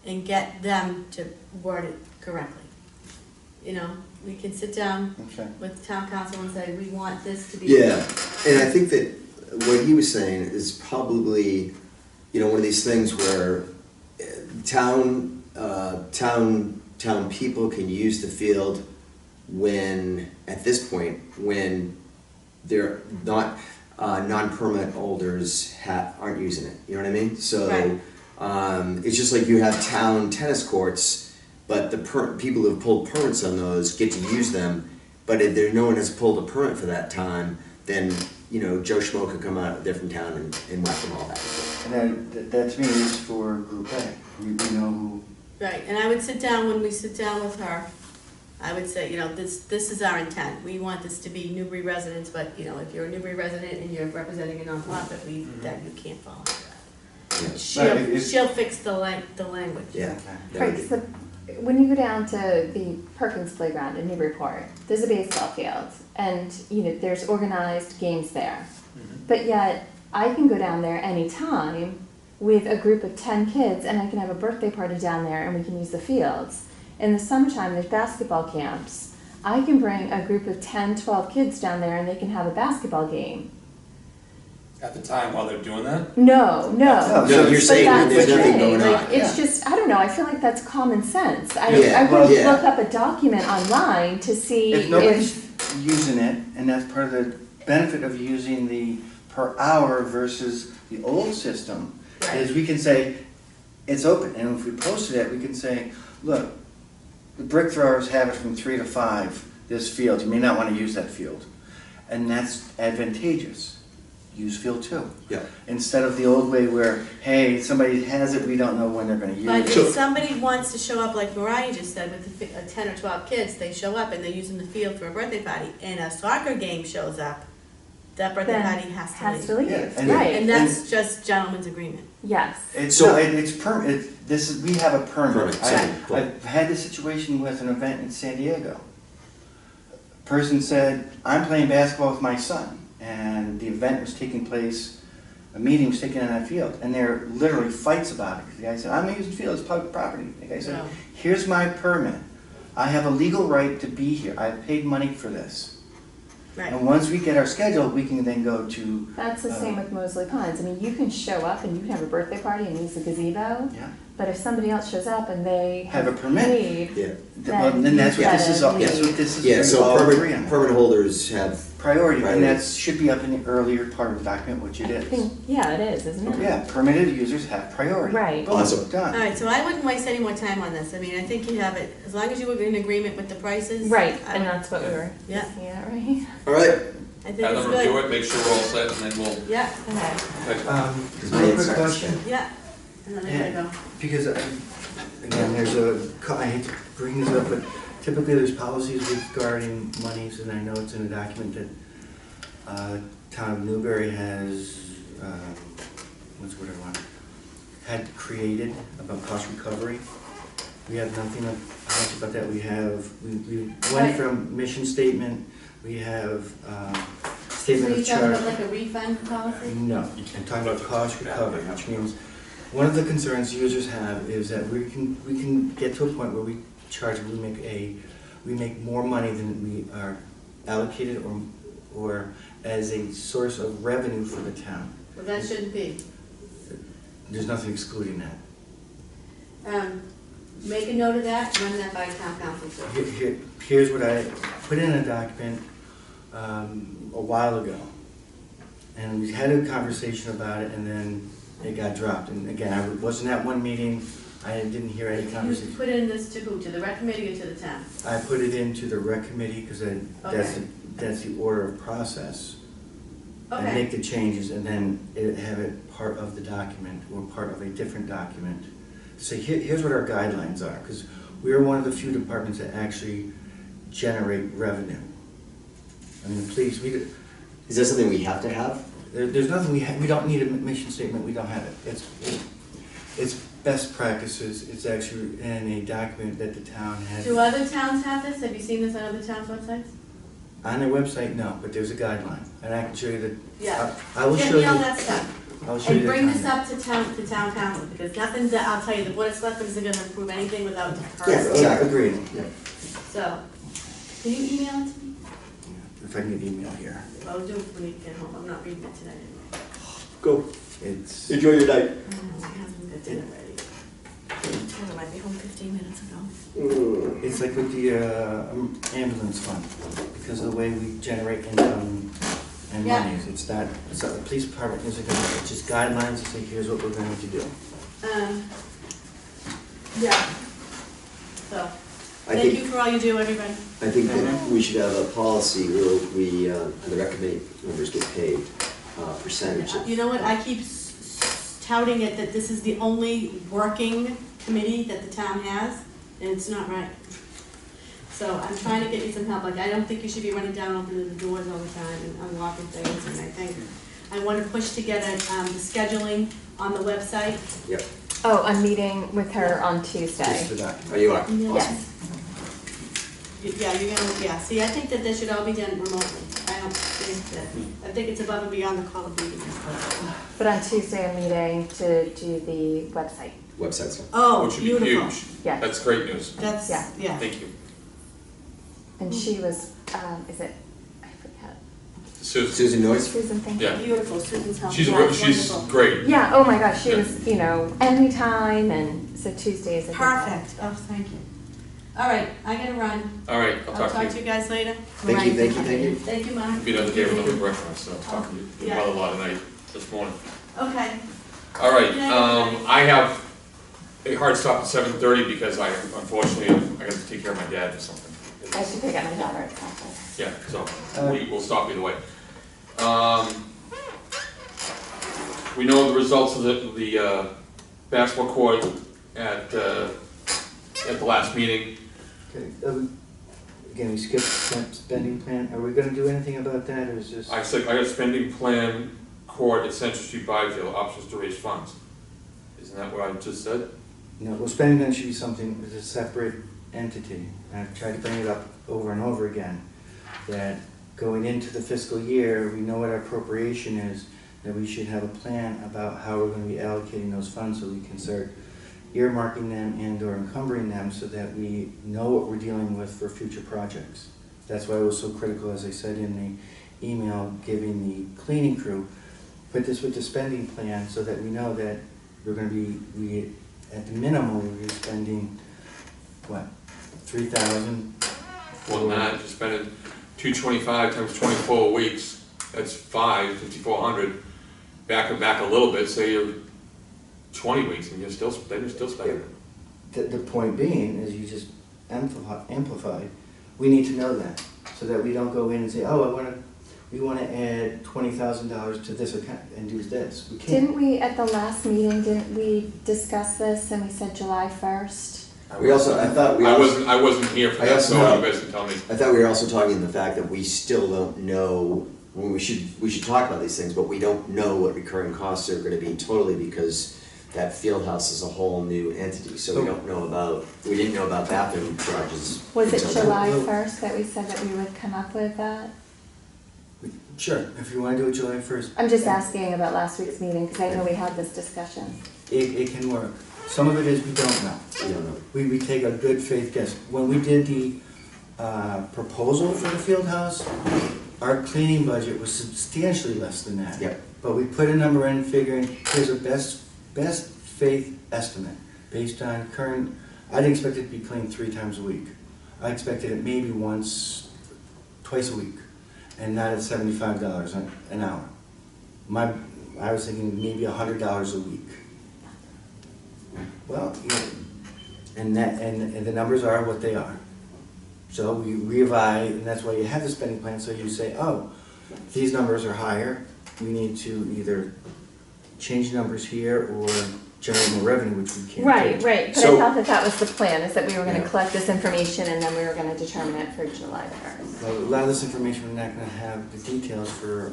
and get them to word it correctly. You know, we can sit down Okay. with town council and say, we want this to be. Yeah, and I think that what he was saying is probably, you know, one of these things where town people can use the field when, at this point, when they're not, non-permit holders aren't using it, you know what I mean? So, Right. it's just like you have town tennis courts, but the people who have pulled permits on those get to use them, but if no one has pulled a permit for that time, then, you know, Joe Schmo could come out of a different town and whack them all back. And that to me is for Group A. We know who. Right, and I would sit down, when we sit down with her, I would say, you know, this is our intent. We want this to be Newbury residents, but, you know, if you're a Newbury resident and you're representing a nonprofit, then you can't fall into that. Yeah. She'll fix the language. Yeah. Right, so when you go down to the Perkins Playground in Newburyport, there's a baseball field, and, you know, there's organized games there. But yet, I can go down there anytime with a group of 10 kids, and I can have a birthday party down there, and we can use the fields. In the summertime, there's basketball camps. I can bring a group of 10, 12 kids down there, and they can have a basketball game. At the time while they're doing that? No. No, you're But saying that's there's the nothing thing, going on. like, it's just, I don't know, I feel like that's common sense. I Yeah, would yeah. look up a document online to see If nobody's using it, and that's part of the benefit of using the per hour versus the old system, is we can say, it's open, and if we posted it, we can say, look, the brick throwers have it from 3 to 5, this field, you may not want to use that field. And that's advantageous. Use field 2. Yeah. Instead of the old way where, hey, somebody has it, we don't know when they're going to use But it. if somebody wants to show up, like Mariah just said, with 10 or 12 kids, they show up and they're using the field for a birthday party, and a soccer game shows up, that birthday then party has to leave. Yeah, and- right, And that's just gentleman's agreement. yes. It's So- no, it's permit. We have a permit. Permit, Right. I've had this situation with an event in San Diego. Person said, "I'm playing basketball with my son," and the event was taking place. A meeting was taken on that field, and there are literally fights about it. The guy said, "I'm not using the field; it's public property." The guy said, No. "Here's my permit. I have a legal right to be here. I paid money for this." Right. And once we get our schedule, we can then go to. That's the same with Mosley Pines. I mean, you can show up and you can have a birthday party and use the gazebo, Yeah. but if somebody else shows up and they Have a permit. paid, Yeah. Well, then that's what this is. gotta That's leave. what this is. Yeah, so all agree on. permit holders have, Priority, and Priority. that should be up in the earlier part of the document, which it I is. think, yeah, it is, isn't it? Yeah, permitted users have priority. Right. Boom, Awesome. done. All right, so I wouldn't waste any more time on this. I mean, I think you have it, as long as you were in agreement with the prices. Right, I and would- that's what we were Yeah. looking at, right? all right. I think Have it's them review good. it, make sure we're all set, and then we'll Yeah, Okay. take Because my Real quick inside's question, good. yeah. And then I gotta go. because, again, I hate to bring this up, but typically there's policies regarding monies, and I know it's in a document that Town of Newbury has, what's the word I want, had created about cost recovery. We have nothing much about that. We went from mission statement, we have So statement you're of talking charge. about like a refund policy? No, I'm talking about cost recovery, which means, one of the concerns users have is that we can get to a point where we make more money than we are allocated or as a source of revenue for the town. Well, that shouldn't be. There's nothing excluding that. Make a note of that, run that by town council too. Here's what I put in a document a while ago. And we had a conversation about it, and then it got dropped. And again, I wasn't at one meeting, I didn't hear any You conversation. put in this to who, to the rec committee or to the town? I put it into the rec committee, because that's the order of process. And Okay, make the changes, and then have it part of the document, or part of a different document. Say, here's what our guidelines are, because we are one of the few departments that actually generate revenue. I mean, please, Is that something we have to have? there's nothing, we don't need a mission statement, we don't have it. It's best practices, it's actually in a document that the town has. do other towns have this? Have you seen this on other towns' websites? On their website, no, but there's a guideline, and I can show you the. Yeah. I will Get show me all you, that stuff. I'll show you And the. bring this content. up to town council, because nothing that, I'll tell you, the board of selectmen isn't gonna approve anything without her. Yeah, exactly. Agreed. So, can you email it to me? If I can get email here. I'll do it when you get home, I'm not reading it tonight anyway. Go. It's. Enjoy your night. My husband got dinner ready. I might be home 15 minutes ago. It's like with the ambulance fund, because of the way we generate income, and Yeah. monies. It's not, the police department isn't gonna, it's just guidelines to say, here's what we're going to do. Yeah. So, I thank think, you for all you do, everybody. I think that we should have a policy where we, the rec committee members get paid, percentage of. You know what, I keep touting it that this is the only working committee that the town has, and it's not right. So I'm trying to get you some help, like, I don't think you should be running down opening the doors all the time and unlocking things, and I think, I want to push together, the scheduling on the website. Yep, Oh, I'm meeting with her on Tuesday. Just for that. oh, you are, awesome. Yes. Yeah, you're gonna, yeah, see, I think that this should all be done remotely. I don't think that, I think it's above and beyond the call of duty. But on Tuesday, I'm meeting to do the website. Website stuff. Oh, Which would be beautiful. huge. Yeah. That's great news. That's, Yeah. yeah. Thank you. And she was, is it, I forget. Susan, Susan Noyes? Susan, thank you. Yeah. Beautiful, Susan's help. she's, Yeah, she's wonderful. great. Yeah, oh my gosh, she Yeah. was, anytime, and so Tuesday is a good day. Perfect, oh, thank you. All right, I gotta run. All right, I'll I'll talk to you. guys later. Thank you, thank you, thank you. Thank you, Mark. Be another day with another breakfast, so I'll talk to you. Yeah. Your mother-in-law tonight, this morning. Okay. All right, Yeah, everybody. I have a hard stop at 7:30 because I, unfortunately, I got to take care of my dad or something. I have to pick up my daughter at something. Yeah, so we will stop either way. We know the results of the basketball court at the last meeting. Okay, again, we skipped spending plan. Are we gonna do anything about that, or is this? I said, I got a spending plan court at Central Street, Byfield, options to raise funds. Isn't that what I just said? No, well, spending plan should be something, it's a separate entity. And I've tried to bring it up over and over again, that going into the fiscal year, we know what our appropriation is, that we should have a plan about how we're gonna be allocating those funds so we can start earmarking them and or encumbering them so that we know what we're dealing with for future projects. That's why it was so critical, as I said in the email, giving the cleaning crew, put this with the spending plan so that we know that we're gonna be, at the minimum, we're gonna be spending, what, 3,000? Well, not, if you spend it 225 times 24 weeks, that's 5,400. Back a little bit, say you're 20 weeks, and you're still spending it. The point being, is you just amplified, we need to know that, so that we don't go in and say, oh, we wanna add $20,000 to this account and do this. We can't. Didn't we, at the last meeting, didn't we discuss this and we said July 1st? We also, I thought we also. I wasn't here for I that, also so know. you guys can tell me. I thought we were also talking the fact that we still don't know, well, we should talk about these things, but we don't know what recurring costs are gonna be totally because that field house is a whole new entity, so we didn't know about bathroom charges. Was it until July then. 1st that we said that we would come up with that? Sure, if you wanna do it July 1st. I'm just asking about last week's meeting, because I know we had this discussion. It can work. Some of it is we don't know. We don't know. We take a good faith guess. When we did the proposal for the field house, our cleaning budget was substantially less than that. Yep. But we put a number in figuring, here's a best faith estimate based on current, I didn't expect it to be cleaned 3 times a week. I expected it maybe twice a week, and not at $75 an hour. I was thinking maybe $100 a week. Well, and the numbers are what they are. So we reevaluate, and that's why you have the spending plan, so you say, oh, these numbers are higher, we need to either change numbers here or generate more revenue, which we can't do. Right, but So- I thought that was the plan, is that we were gonna Yeah. collect this information and then we were gonna determine it for July 1st. Well, a lot of this information, we're not gonna have the details for.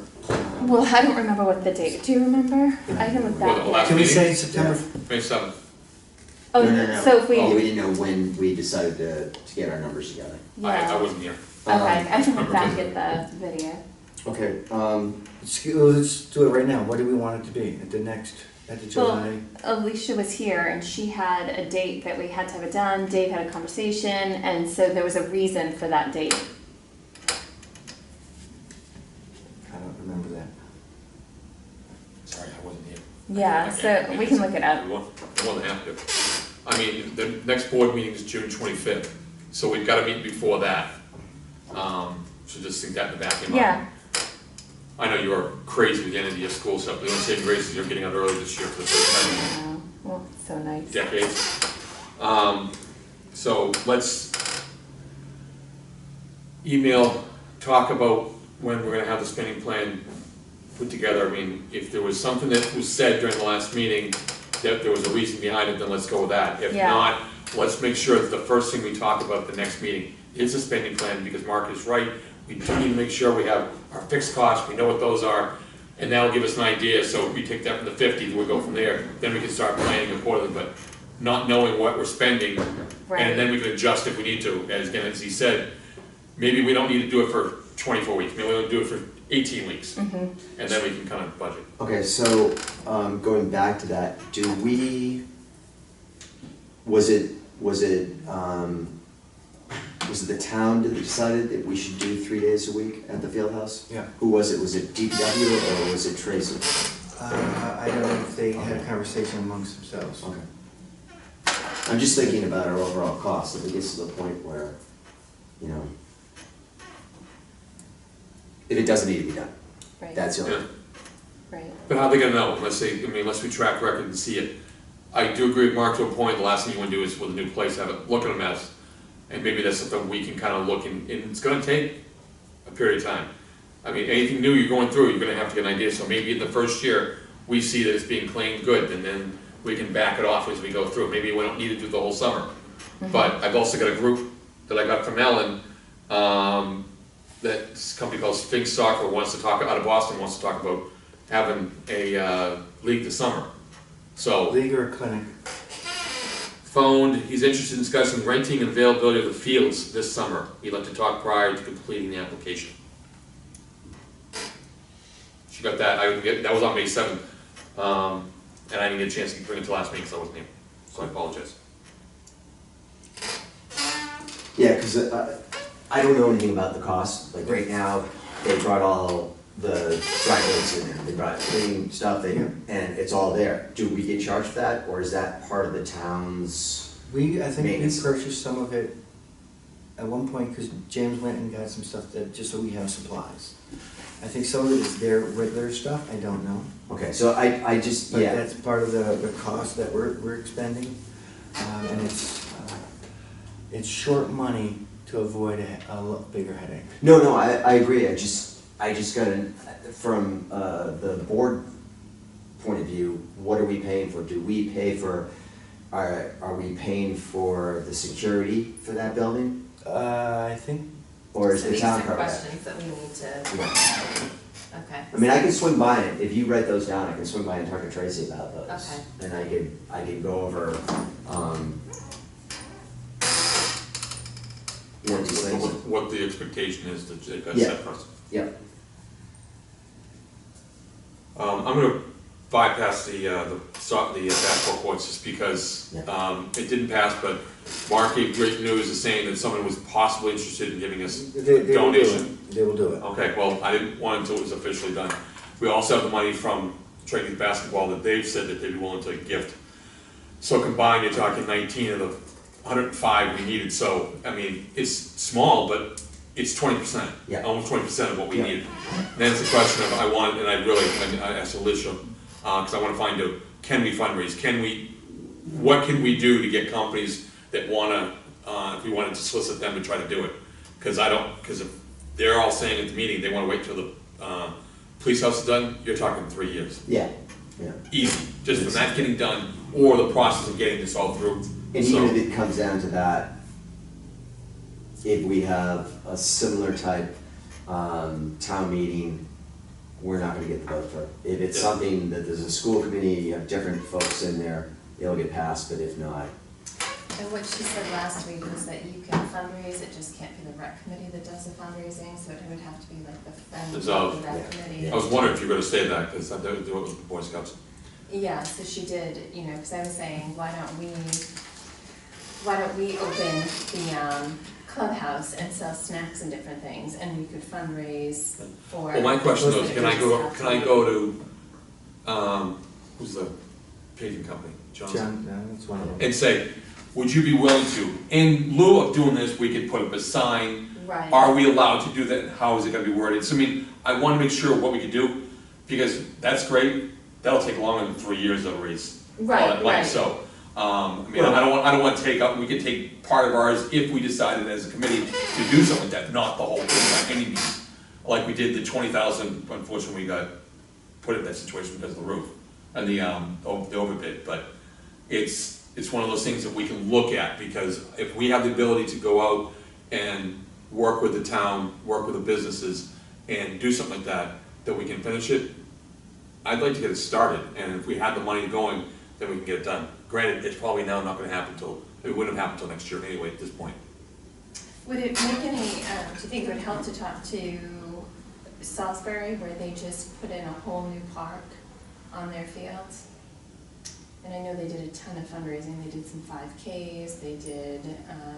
Well, I don't remember what the date, do you remember? I can look Well, the that last up. Can we meeting? say September? May 7th. Oh, No. so if we, Oh, we didn't know when we decided to get our numbers together. I yeah, wasn't here. okay, I can look back at the video. Okay, Let's do it right now. What do we want it to be at the July? Alicia was here and she had a date that we had to have it done, Dave had a conversation, and so there was a reason for that date. I don't remember that. Sorry, I wasn't here. Yeah, so we can look it up. More than happy to. I mean, the next board meeting is June 25th, so we've got to meet before that. So just think that in the back of your mind. Yeah, I know you are crazy with the end of the year school stuff, but the only saving grace is you're getting out early this year for the first time in Well, so nice. decades. So let's talk about when we're gonna have the spending plan put together. I mean, if there was something that was said during the last meeting, that there was a reason behind it, then let's go with that. If Yeah. not, let's make sure that the first thing we talk about at the next meeting is a spending plan, because Mark is right. We do need to make sure we have our fixed costs, we know what those are, and that'll give us an idea. So if we take that from the 50, we go from there, then we can start planning accordingly, but not knowing what we're spending, Right. and then we can adjust if we need to, as he said, maybe we don't need to do it for 24 weeks, maybe we'll do it for 18 weeks, and then we can kind of budget. Okay, so, going back to that, was it the town that decided that we should do 3 days a week at the field house? Yeah. Who was it? Was it DPW or was it Tracy? I don't know if they had a conversation amongst themselves. Okay. I'm just thinking about our overall cost, if it gets to the point where, you know, if it doesn't need to be done, Right, that's the only. Yeah. right. But how are they gonna know unless we track record and see it? I do agree with Mark to a point, the last thing you wanna do is with a new place, have it look at a mess. And maybe that's something we can kind of look and it's gonna take a period of time. I mean, anything new you're going through, you're gonna have to get an idea, so maybe in the first year, we see that it's being cleaned good, and then we can back it off as we go through. Maybe we don't need to do the whole summer. But I've also got a group that I got from Ellen, that's a company called Sphinx Soccer wants to talk, out of Boston, wants to talk about having a league this summer. So, League or a clinic? phoned, he's interested in discussing renting and availability of the fields this summer. He'd like to talk prior to completing the application. She got that, that was on May 7th, and I didn't get a chance to bring it to last meeting, so I wasn't here, so I apologize. Yeah, because I don't know anything about the cost. Like right now, they brought all the dry goods in there. They brought cleaning stuff, and it's all there. Do we get charged for that, or is that part of the town's? I think we maintenance? purchased some of it at one point, because James went and got some stuff just so we have supplies. I think some of it is their stuff, I don't know. Okay, so I just, But yeah. that's part of the cost that we're expending. And it's short money to avoid a bigger headache. No, I agree. I just got from the board point of view, what are we paying for? Do we pay for, are we paying for the security for that building? I think, Or is So the these town are cover that? questions that we need to, okay. I mean, I can swing by it, if you write those down, I can swing by and talk to Tracy about those. Okay. And I could go over, these things. What the expectation is that they've got Yeah. set for us. Yep, I'm gonna bypass the basketball courts just because, it didn't pass, but Mark gave great news of saying that someone was possibly interested in giving us they a will do donation. it. They will do it. Okay, well, I didn't want it until it was officially done. We also have the money from Trade Basketball that they've said that they'd be willing to gift. So combined, you're talking 19 of the 105 we needed, so, I mean, it's small, but it's 20%. Yeah. Almost 20% of what we Yeah. needed. Then it's a question of, I asked Alicia, because I want to find out, can we fundraise? What can we do to get companies that wanna, if we wanted to solicit them to try to do it? Because if they're all saying at the meeting, they wanna wait till the, police house is done, you're talking 3 years. yeah. Easy, just from that getting done, or the process of getting this all through. And So- even if it comes down to that, if we have a similar type town meeting, we're not gonna get the vote for it. If it's Yeah. something that there's a school committee, you have different folks in there, it'll get passed, but if not, And what she said last week was that you can fundraise, it just can't be the rec committee that does the fundraising, so it would have to be like the friends of Dissolve. the rec committee. I was wondering if you were gonna say that, because I do it with the Boy Scouts. Yeah, so she did, because I was saying, why don't we open the clubhouse and sell snacks and different things, and we could fundraise for. Well, my question though is, can I go Stuff. to, who's the paving company? Johnson? John, no, that's one of them. And say, would you be willing to, in lieu of doing this, we could put up a sign Right. Are we allowed to do that, and how is it gonna be worded? So, I mean, I wanna make sure what we can do, because that's great, that'll take longer than 3 years to raise all Right, that money, right. so, I mean, I don't wanna take up, we could take part of ours if we decided as a committee to do something like that, not the whole thing by any means. Like we did the 20,000, unfortunately, we got put in that situation because of the roof, and the overbid, but it's one of those things that we can look at, because if we have the ability to go out and work with the town, work with the businesses, and do something like that, that we can finish it, I'd like to get it started, and if we have the money going, then we can get it done. Granted, it's probably now not gonna happen it wouldn't have happened till next year anyway at this point. Would it make any, do you think it would help to talk to Salisbury, where they just put in a whole new park on their fields? And I know they did a ton of fundraising, they did some 5Ks, they did,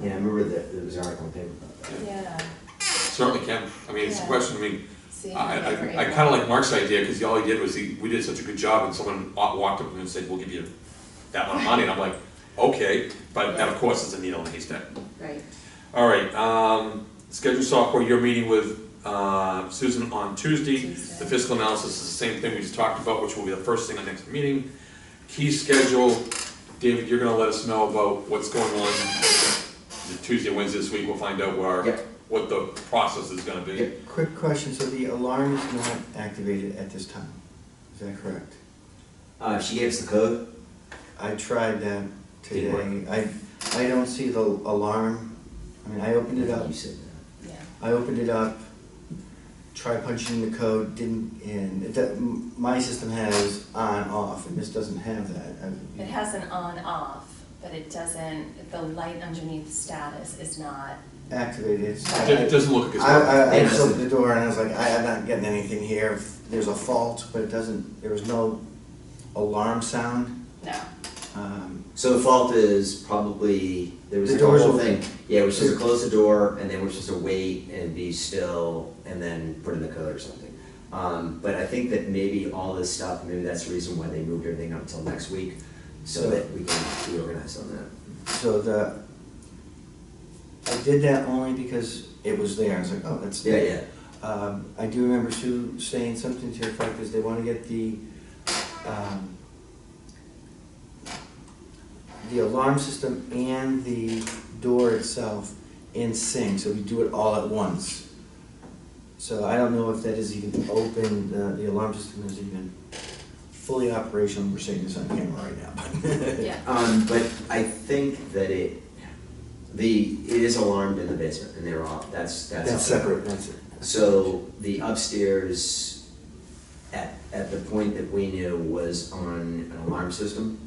Yeah, I remember that there was an article in the paper about that. yeah, Certainly can, I mean, it's a Yeah. question, I mean, see how they were I able- kinda like Mark's idea, cause all he did was we did such a good job, and someone walked up and said, we'll give you that amount of money, and I'm like, okay, but that of course is a needle in a haystack. Right. All right, schedule software, you're meeting with, Susan on Tuesday. Tuesday. The fiscal analysis is the same thing we just talked about, which will be the first thing on next meeting. Key schedule, David, you're gonna let us know about what's going on the Tuesday, Wednesday this week, we'll find out Yep. what the process is gonna be. Quick question, so the alarm is not activated at this time, is that correct? She gave us the code. I tried that Didn't today, I don't see the alarm, I mean, I opened it up, You said that. Yeah. I opened it up, tried punching in the code, didn't, and my system has on, off, and this doesn't have that. It has an on-off, but it doesn't, the light underneath status is not, Activated. It doesn't look like it's working. I Yeah, just that's opened the door and I was like, I'm not getting anything here, there's a fault, but it doesn't, there was no alarm sound. no. So the fault is probably, there was The like a door's whole open. thing. Yeah, we're supposed to close the door, and then we're supposed to wait and be still, and then put in the code or something. But I think that maybe all this stuff, maybe that's the reason why they moved everything up until next week, so that we can be organized on that. So I did that only because it was there, I was like, oh, that's Yeah, there. yeah. I do remember Sue saying something to her effect, because they want to get the alarm system and the door itself in sync, so we do it all at once. So I don't know if that is even open, the alarm system is even fully operational, we're saying this on camera right now, but. Yeah. But I think that it is alarmed in the basement, and they're off, that's. That's separate, that's it. So the upstairs, at the point that we knew, was on an alarm system.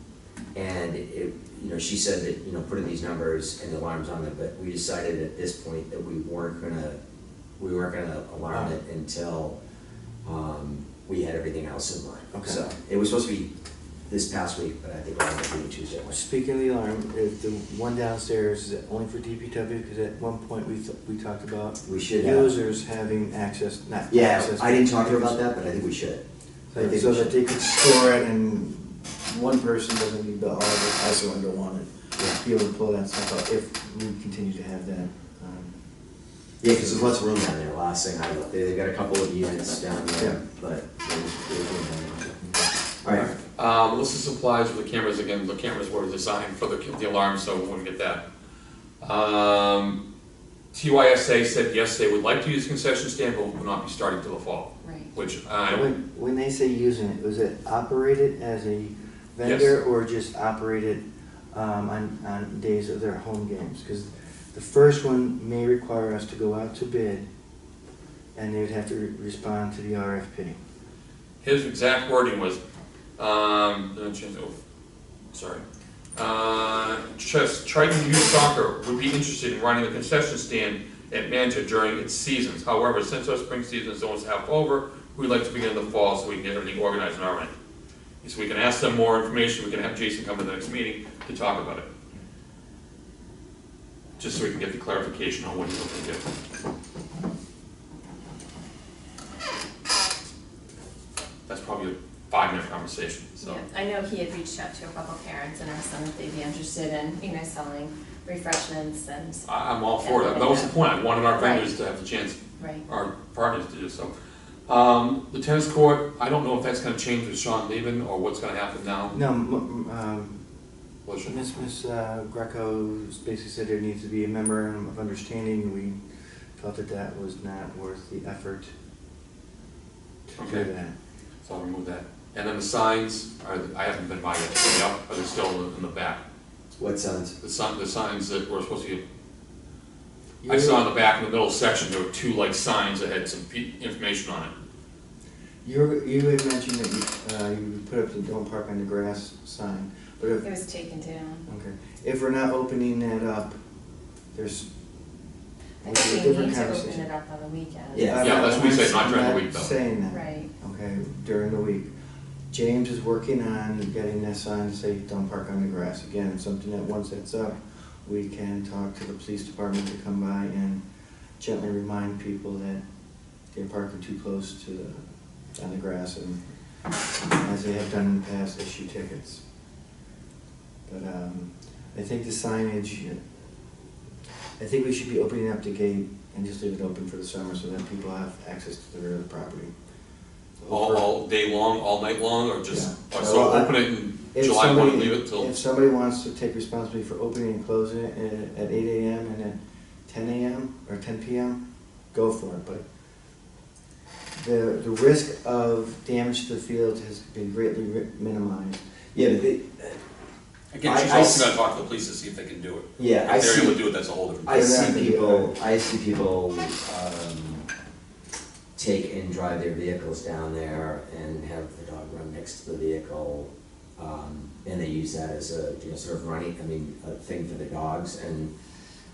And it, she said that, put in these numbers and the alarm's on it, but we decided at this point that we weren't gonna alarm it until, we had everything else in line. Okay. So it was supposed to be this past week, but I think we're gonna do Tuesday. Speaking of the alarm, is the one downstairs, is it only for DPW? Because at one point we talked about We should have. users having access, not Yeah, access. I didn't talk to her about that, but I think we should. I think So we that should. they could store it and one person doesn't need all of it, I certainly don't want it. Yeah. Be able to pull that stuff out if we continue to have that. Yeah, because there's lots of room down there, last thing I looked, they've got a couple of units down Yeah. there, but there's room down there. All right, List of supplies for the cameras, again, the cameras were designed for the alarm, so we wouldn't get that. TYSA said yes, they would like to use concession stand, but will not be starting till the fall, Right. which I don't, When they say using it, was it operated as a vendor or just operated on days of their home games? Because the first one may require us to go out to bid and they'd have to respond to the RFP. his exact wording was, Triton Youth Soccer would be interested in running a concession stand at Manta during its seasons. However, since our spring season is almost half over, we'd like to begin in the fall so we can get everything organized on our end. So we can ask them more information, we can have Jason come to the next meeting to talk about it. Just so we can get the clarification on what he's looking to do. That's probably a 5-minute conversation, so. Yeah, I know he had reached out to a couple parents and asked them if they'd be interested in, selling refreshments and, I'm all for it. That was the point. I wanted our vendors to have the chance, right. our partners to do so. The tennis court, I don't know if that's gonna change with Sean leaving or what's gonna happen now. No, What's your- Miss Greco basically said there needs to be a memorandum of understanding. We felt that that was not worth the effort to Okay. do that. So I'll remove that. And then the signs, I haven't been by yet. Are they up? Are they still in the back? What signs? The signs that were supposed to get, I saw in the back in the middle section, there were two like signs that had some information on it. You had mentioned that you put up the "Don't Park on the Grass" sign, but if, It was taken down. okay, if we're not opening that up, there's I a think we different need to open conversation. it up on the weekend. Yeah. Yeah, that's what we say, not during the I'm week, though. saying that. Right. Okay, during the week. James is working on getting that sign to say "Don't park on the grass." Again, something that once that's up, we can talk to the police department to come by and gently remind people that they're parking too close to on the grass, and as they have done in the past, issue tickets. But I think the signage, I think we should be opening up the gate and just leave it open for the summer so that people have access to the rear of the property. All day long, all night long, or just, Yeah. or so open it in If July 1 and somebody- leave it till? If somebody wants to take responsibility for opening and closing it at 8 AM and at 10 AM or 10 PM, go for it, but the risk of damage to the field has been greatly minimized. Yeah, but Again, she's I also see- gonna talk to the police to see if they can do it. yeah, I If they're able to see, do it, that's a whole different. I They're not see gonna do people, it. I see people, take and drive their vehicles down there and have the dog run next to the vehicle. And they use that as a, you know, sort of running, I mean, a thing for the dogs, and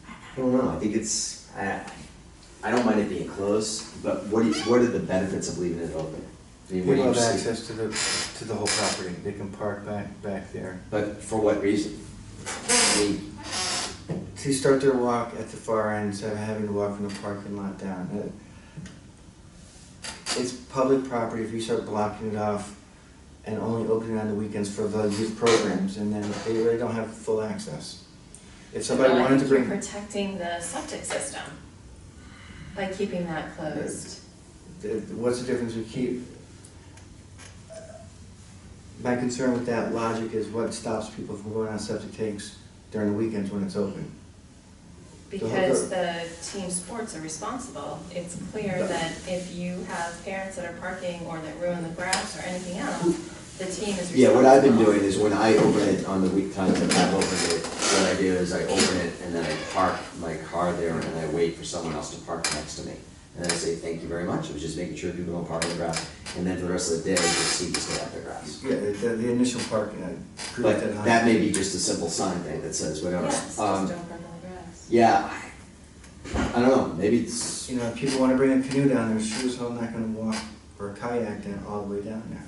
I don't know, I think it's, I don't mind it being closed, but what are the benefits of leaving it open? I mean, what do People you have see? access to the whole property. They can park back there. But for what reason? I mean, To start their walk at the far end instead of having to walk from the parking lot down. It's public property. If you start blocking it off and only opening on the weekends for the youth programs, and then they really don't have full access. If somebody Well, I wanted to think you're bring, protecting the septic system by keeping that closed. what's the difference we keep? My concern with that logic is what stops people from going on septic tanks during the weekends when it's open. Because the team sports are responsible. It's clear that if you have parents that are parking or that ruin the grass or anything else, the team is responsible. yeah, what I've been doing is when I open it on the week times that I've opened it, what I do is I open it and then I park my car there and I wait for someone else to park next to me. And then I say, thank you very much, I was just making sure people don't park on the grass. And then for the rest of the day, just see to stay off the grass. Yeah, the initial parking, I agree with But that. that may be just a simple sign thing that says whatever. Yes, just don't park on the grass. Yeah, I don't know, maybe it's, You know, if people want to bring a canoe down there, sure as hell not going to walk or a kayak down all the way down there.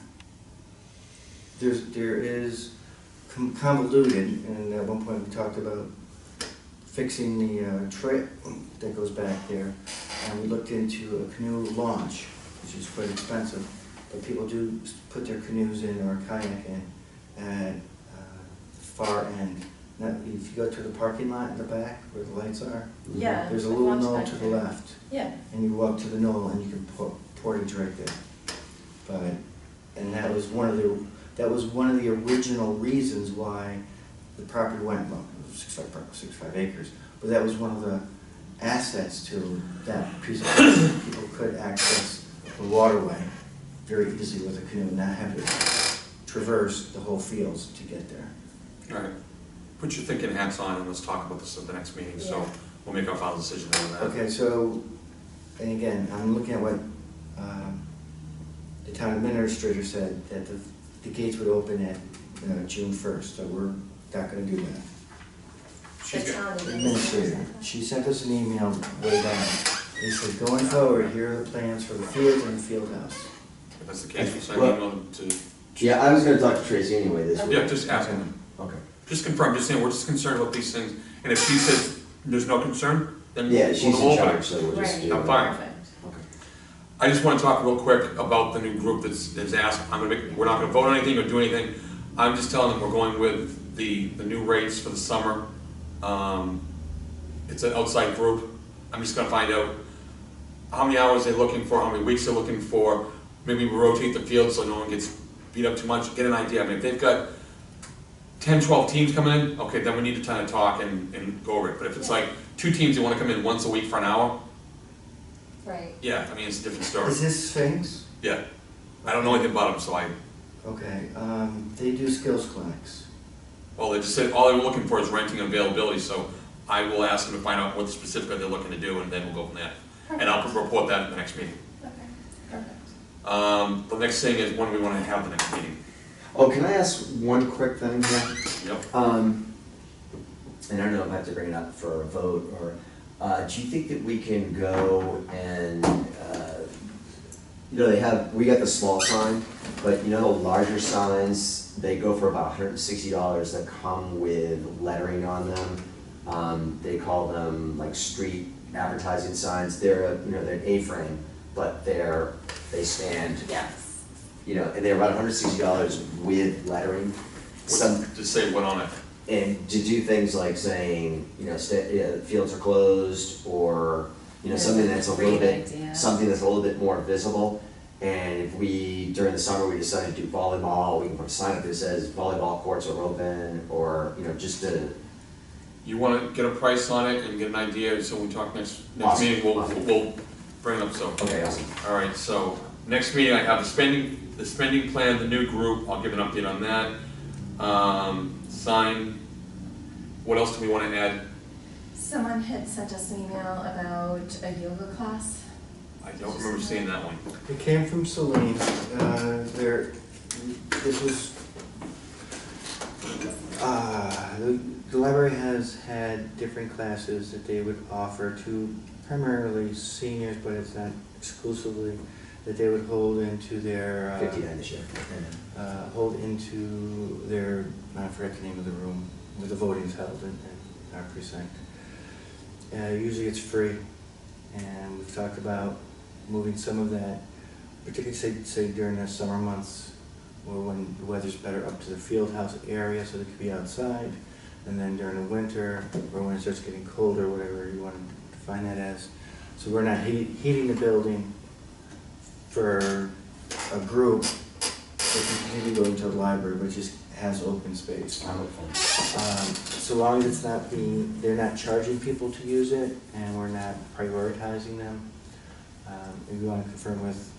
There is convoluted, and at one point we talked about fixing the trail that goes back there, and we looked into a canoe launch, which is quite expensive, but people do put their canoes in or a kayak in at the far end. Now, if you go to the parking lot in the back where the lights are, Yeah. there's a I've little walked knoll back to the there. left, Yeah, and you walk to the knoll and you can portage right there. But, and that was one of the original reasons why the property went, well, it was 65 acres, but that was one of the assets to that piece of property. People could access the waterway very easily with a canoe, not have to traverse the whole fields to get there. All right, put your thinking hats on and let's talk about this at the next meeting, so Yeah. we'll make our final decision on that. Okay, so, and again, I'm looking at what the town administrator said, that the gates would open at June 1st, so we're not gonna do that. She's the got- town Administrator, she sent us an email way back. They said, going forward, here are the plans for the field and the field house. If that's the case, we'll send Well- an email to, yeah, I was gonna talk to Tracy anyway this week. yeah, just ask him. Okay. Just confirm, just saying, we're just concerned about these things, and if she says there's no concern, then Yeah, we'll she's in open it. charge, so we'll just Right. do it. I'm fine. Perfect. Okay. I just want to talk real quick about the new group that's asked. We're not gonna vote on anything or do anything. I'm just telling them we're going with the new rates for the summer, It's an outside group. I'm just gonna find out how many hours they're looking for, how many weeks they're looking for. Maybe we rotate the field so no one gets beat up too much, get an idea. I mean, if they've got 10, 12 teams coming in, okay, then we need to kind of talk and go over it. But if it's like 2 teams that wanna come in once a week for an hour, Right. yeah, I mean, it's a different story. Is this Sphinx? Yeah. I don't know anything about them, so Okay, they do skills clinics. well, they just said all they were looking for is renting availability, so I will ask them to find out what specifically they're looking to do, and then we'll go from there. And I'll report that at the next meeting. Okay, perfect. The next thing is when we wanna have the next meeting. Oh, can I ask one quick thing here? Yep. And I don't know if I have to bring it up for a vote, or, do you think that we can go and, you know, we got the small sign, but you know the larger signs, they go for about $160 that come with lettering on them. They call them like street advertising signs. They're an A-frame, but they stand, Yes. you know, and they're about $160 with lettering. Some, To say what on it. and to do things like saying, you know, fields are closed, or, you know, something that's a little Great bit, idea. something that's a little bit more visible. And if we, during the summer, we decided to do volleyball, we can put a sign up that says volleyball courts are open, or, you know, just to, You wanna get a price on it and get an idea, so when we talk next Awesome. meeting, we'll bring it up, so. okay, awesome. All right, so, next meeting, I have the spending plan, the new group, I'll give an update on that. Sign, what else do we wanna add? Someone had sent us an email about a yoga class. I don't remember seeing that one. It came from Celine. This was, the library has had different classes that they would offer to primarily seniors, but it's not exclusively, that they would hold into their, 59 this year. hold into their, I forget the name of the room, where the voting's held in our precinct. Usually it's free, and we've talked about moving some of that, particularly say during the summer months, or when the weather's better, up to the field house area so they could be outside. And then during the winter, or when it starts getting colder, whatever you want to define that as. So we're not heating the building for a group that can continue going to the library, but just has open space. So long as it's not they're not charging people to use it, and we're not prioritizing them. Maybe we want to confirm with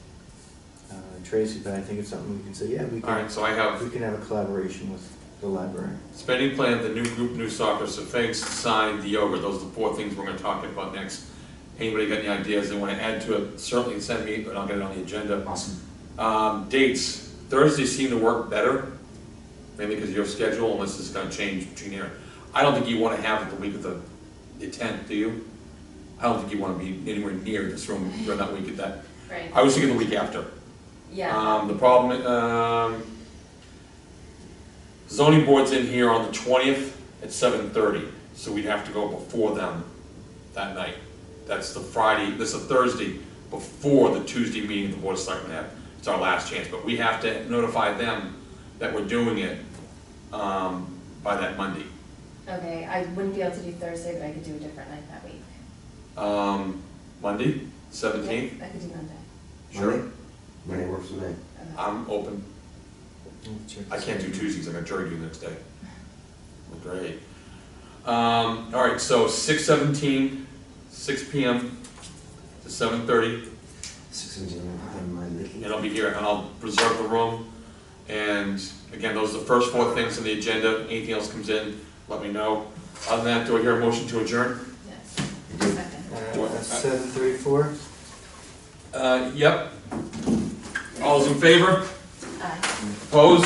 Tracy, but I think it's something we can say, yeah, we All right, so I have can have a collaboration with the library. spending plan, the new group, new soccer, Sphinx, sign, the yoga, those are the 4 things we're gonna talk about next. Anybody got any ideas they wanna add to it, certainly send me, but I'll get it on the agenda. Awesome. Dates, Thursdays seem to work better, maybe because of your schedule, unless it's gonna change between here. I don't think you wanna have it the week of the 10th, do you? I don't think you wanna be anywhere near this room during that week at that. Right. I was thinking the week after. Yeah. The problem, zoning board's in here on the 20th at 7:30, so we'd have to go before them that night. That's the Friday, this is a Thursday before the Tuesday meeting the board of selectmen have. It's our last chance, but we have to notify them that we're doing it, by that Monday. Okay, I wouldn't be able to do Thursday, but I could do a different night that week. Monday, 17th, Yeah, I could do Monday. sure, Monday works for me. Okay. I'm open. I can't do Tuesdays, I got jury due the next day. Well, great. All right, so 6/17, 6 PM to 7:30, 6:17, on Monday. and I'll be here, and I'll reserve the room. And again, those are the first 4 things on the agenda. Anything else comes in, let me know. Other than that, do I hear a motion to adjourn? Yes. Second. 7:34? Yep. All those in favor? Aye. Opposed?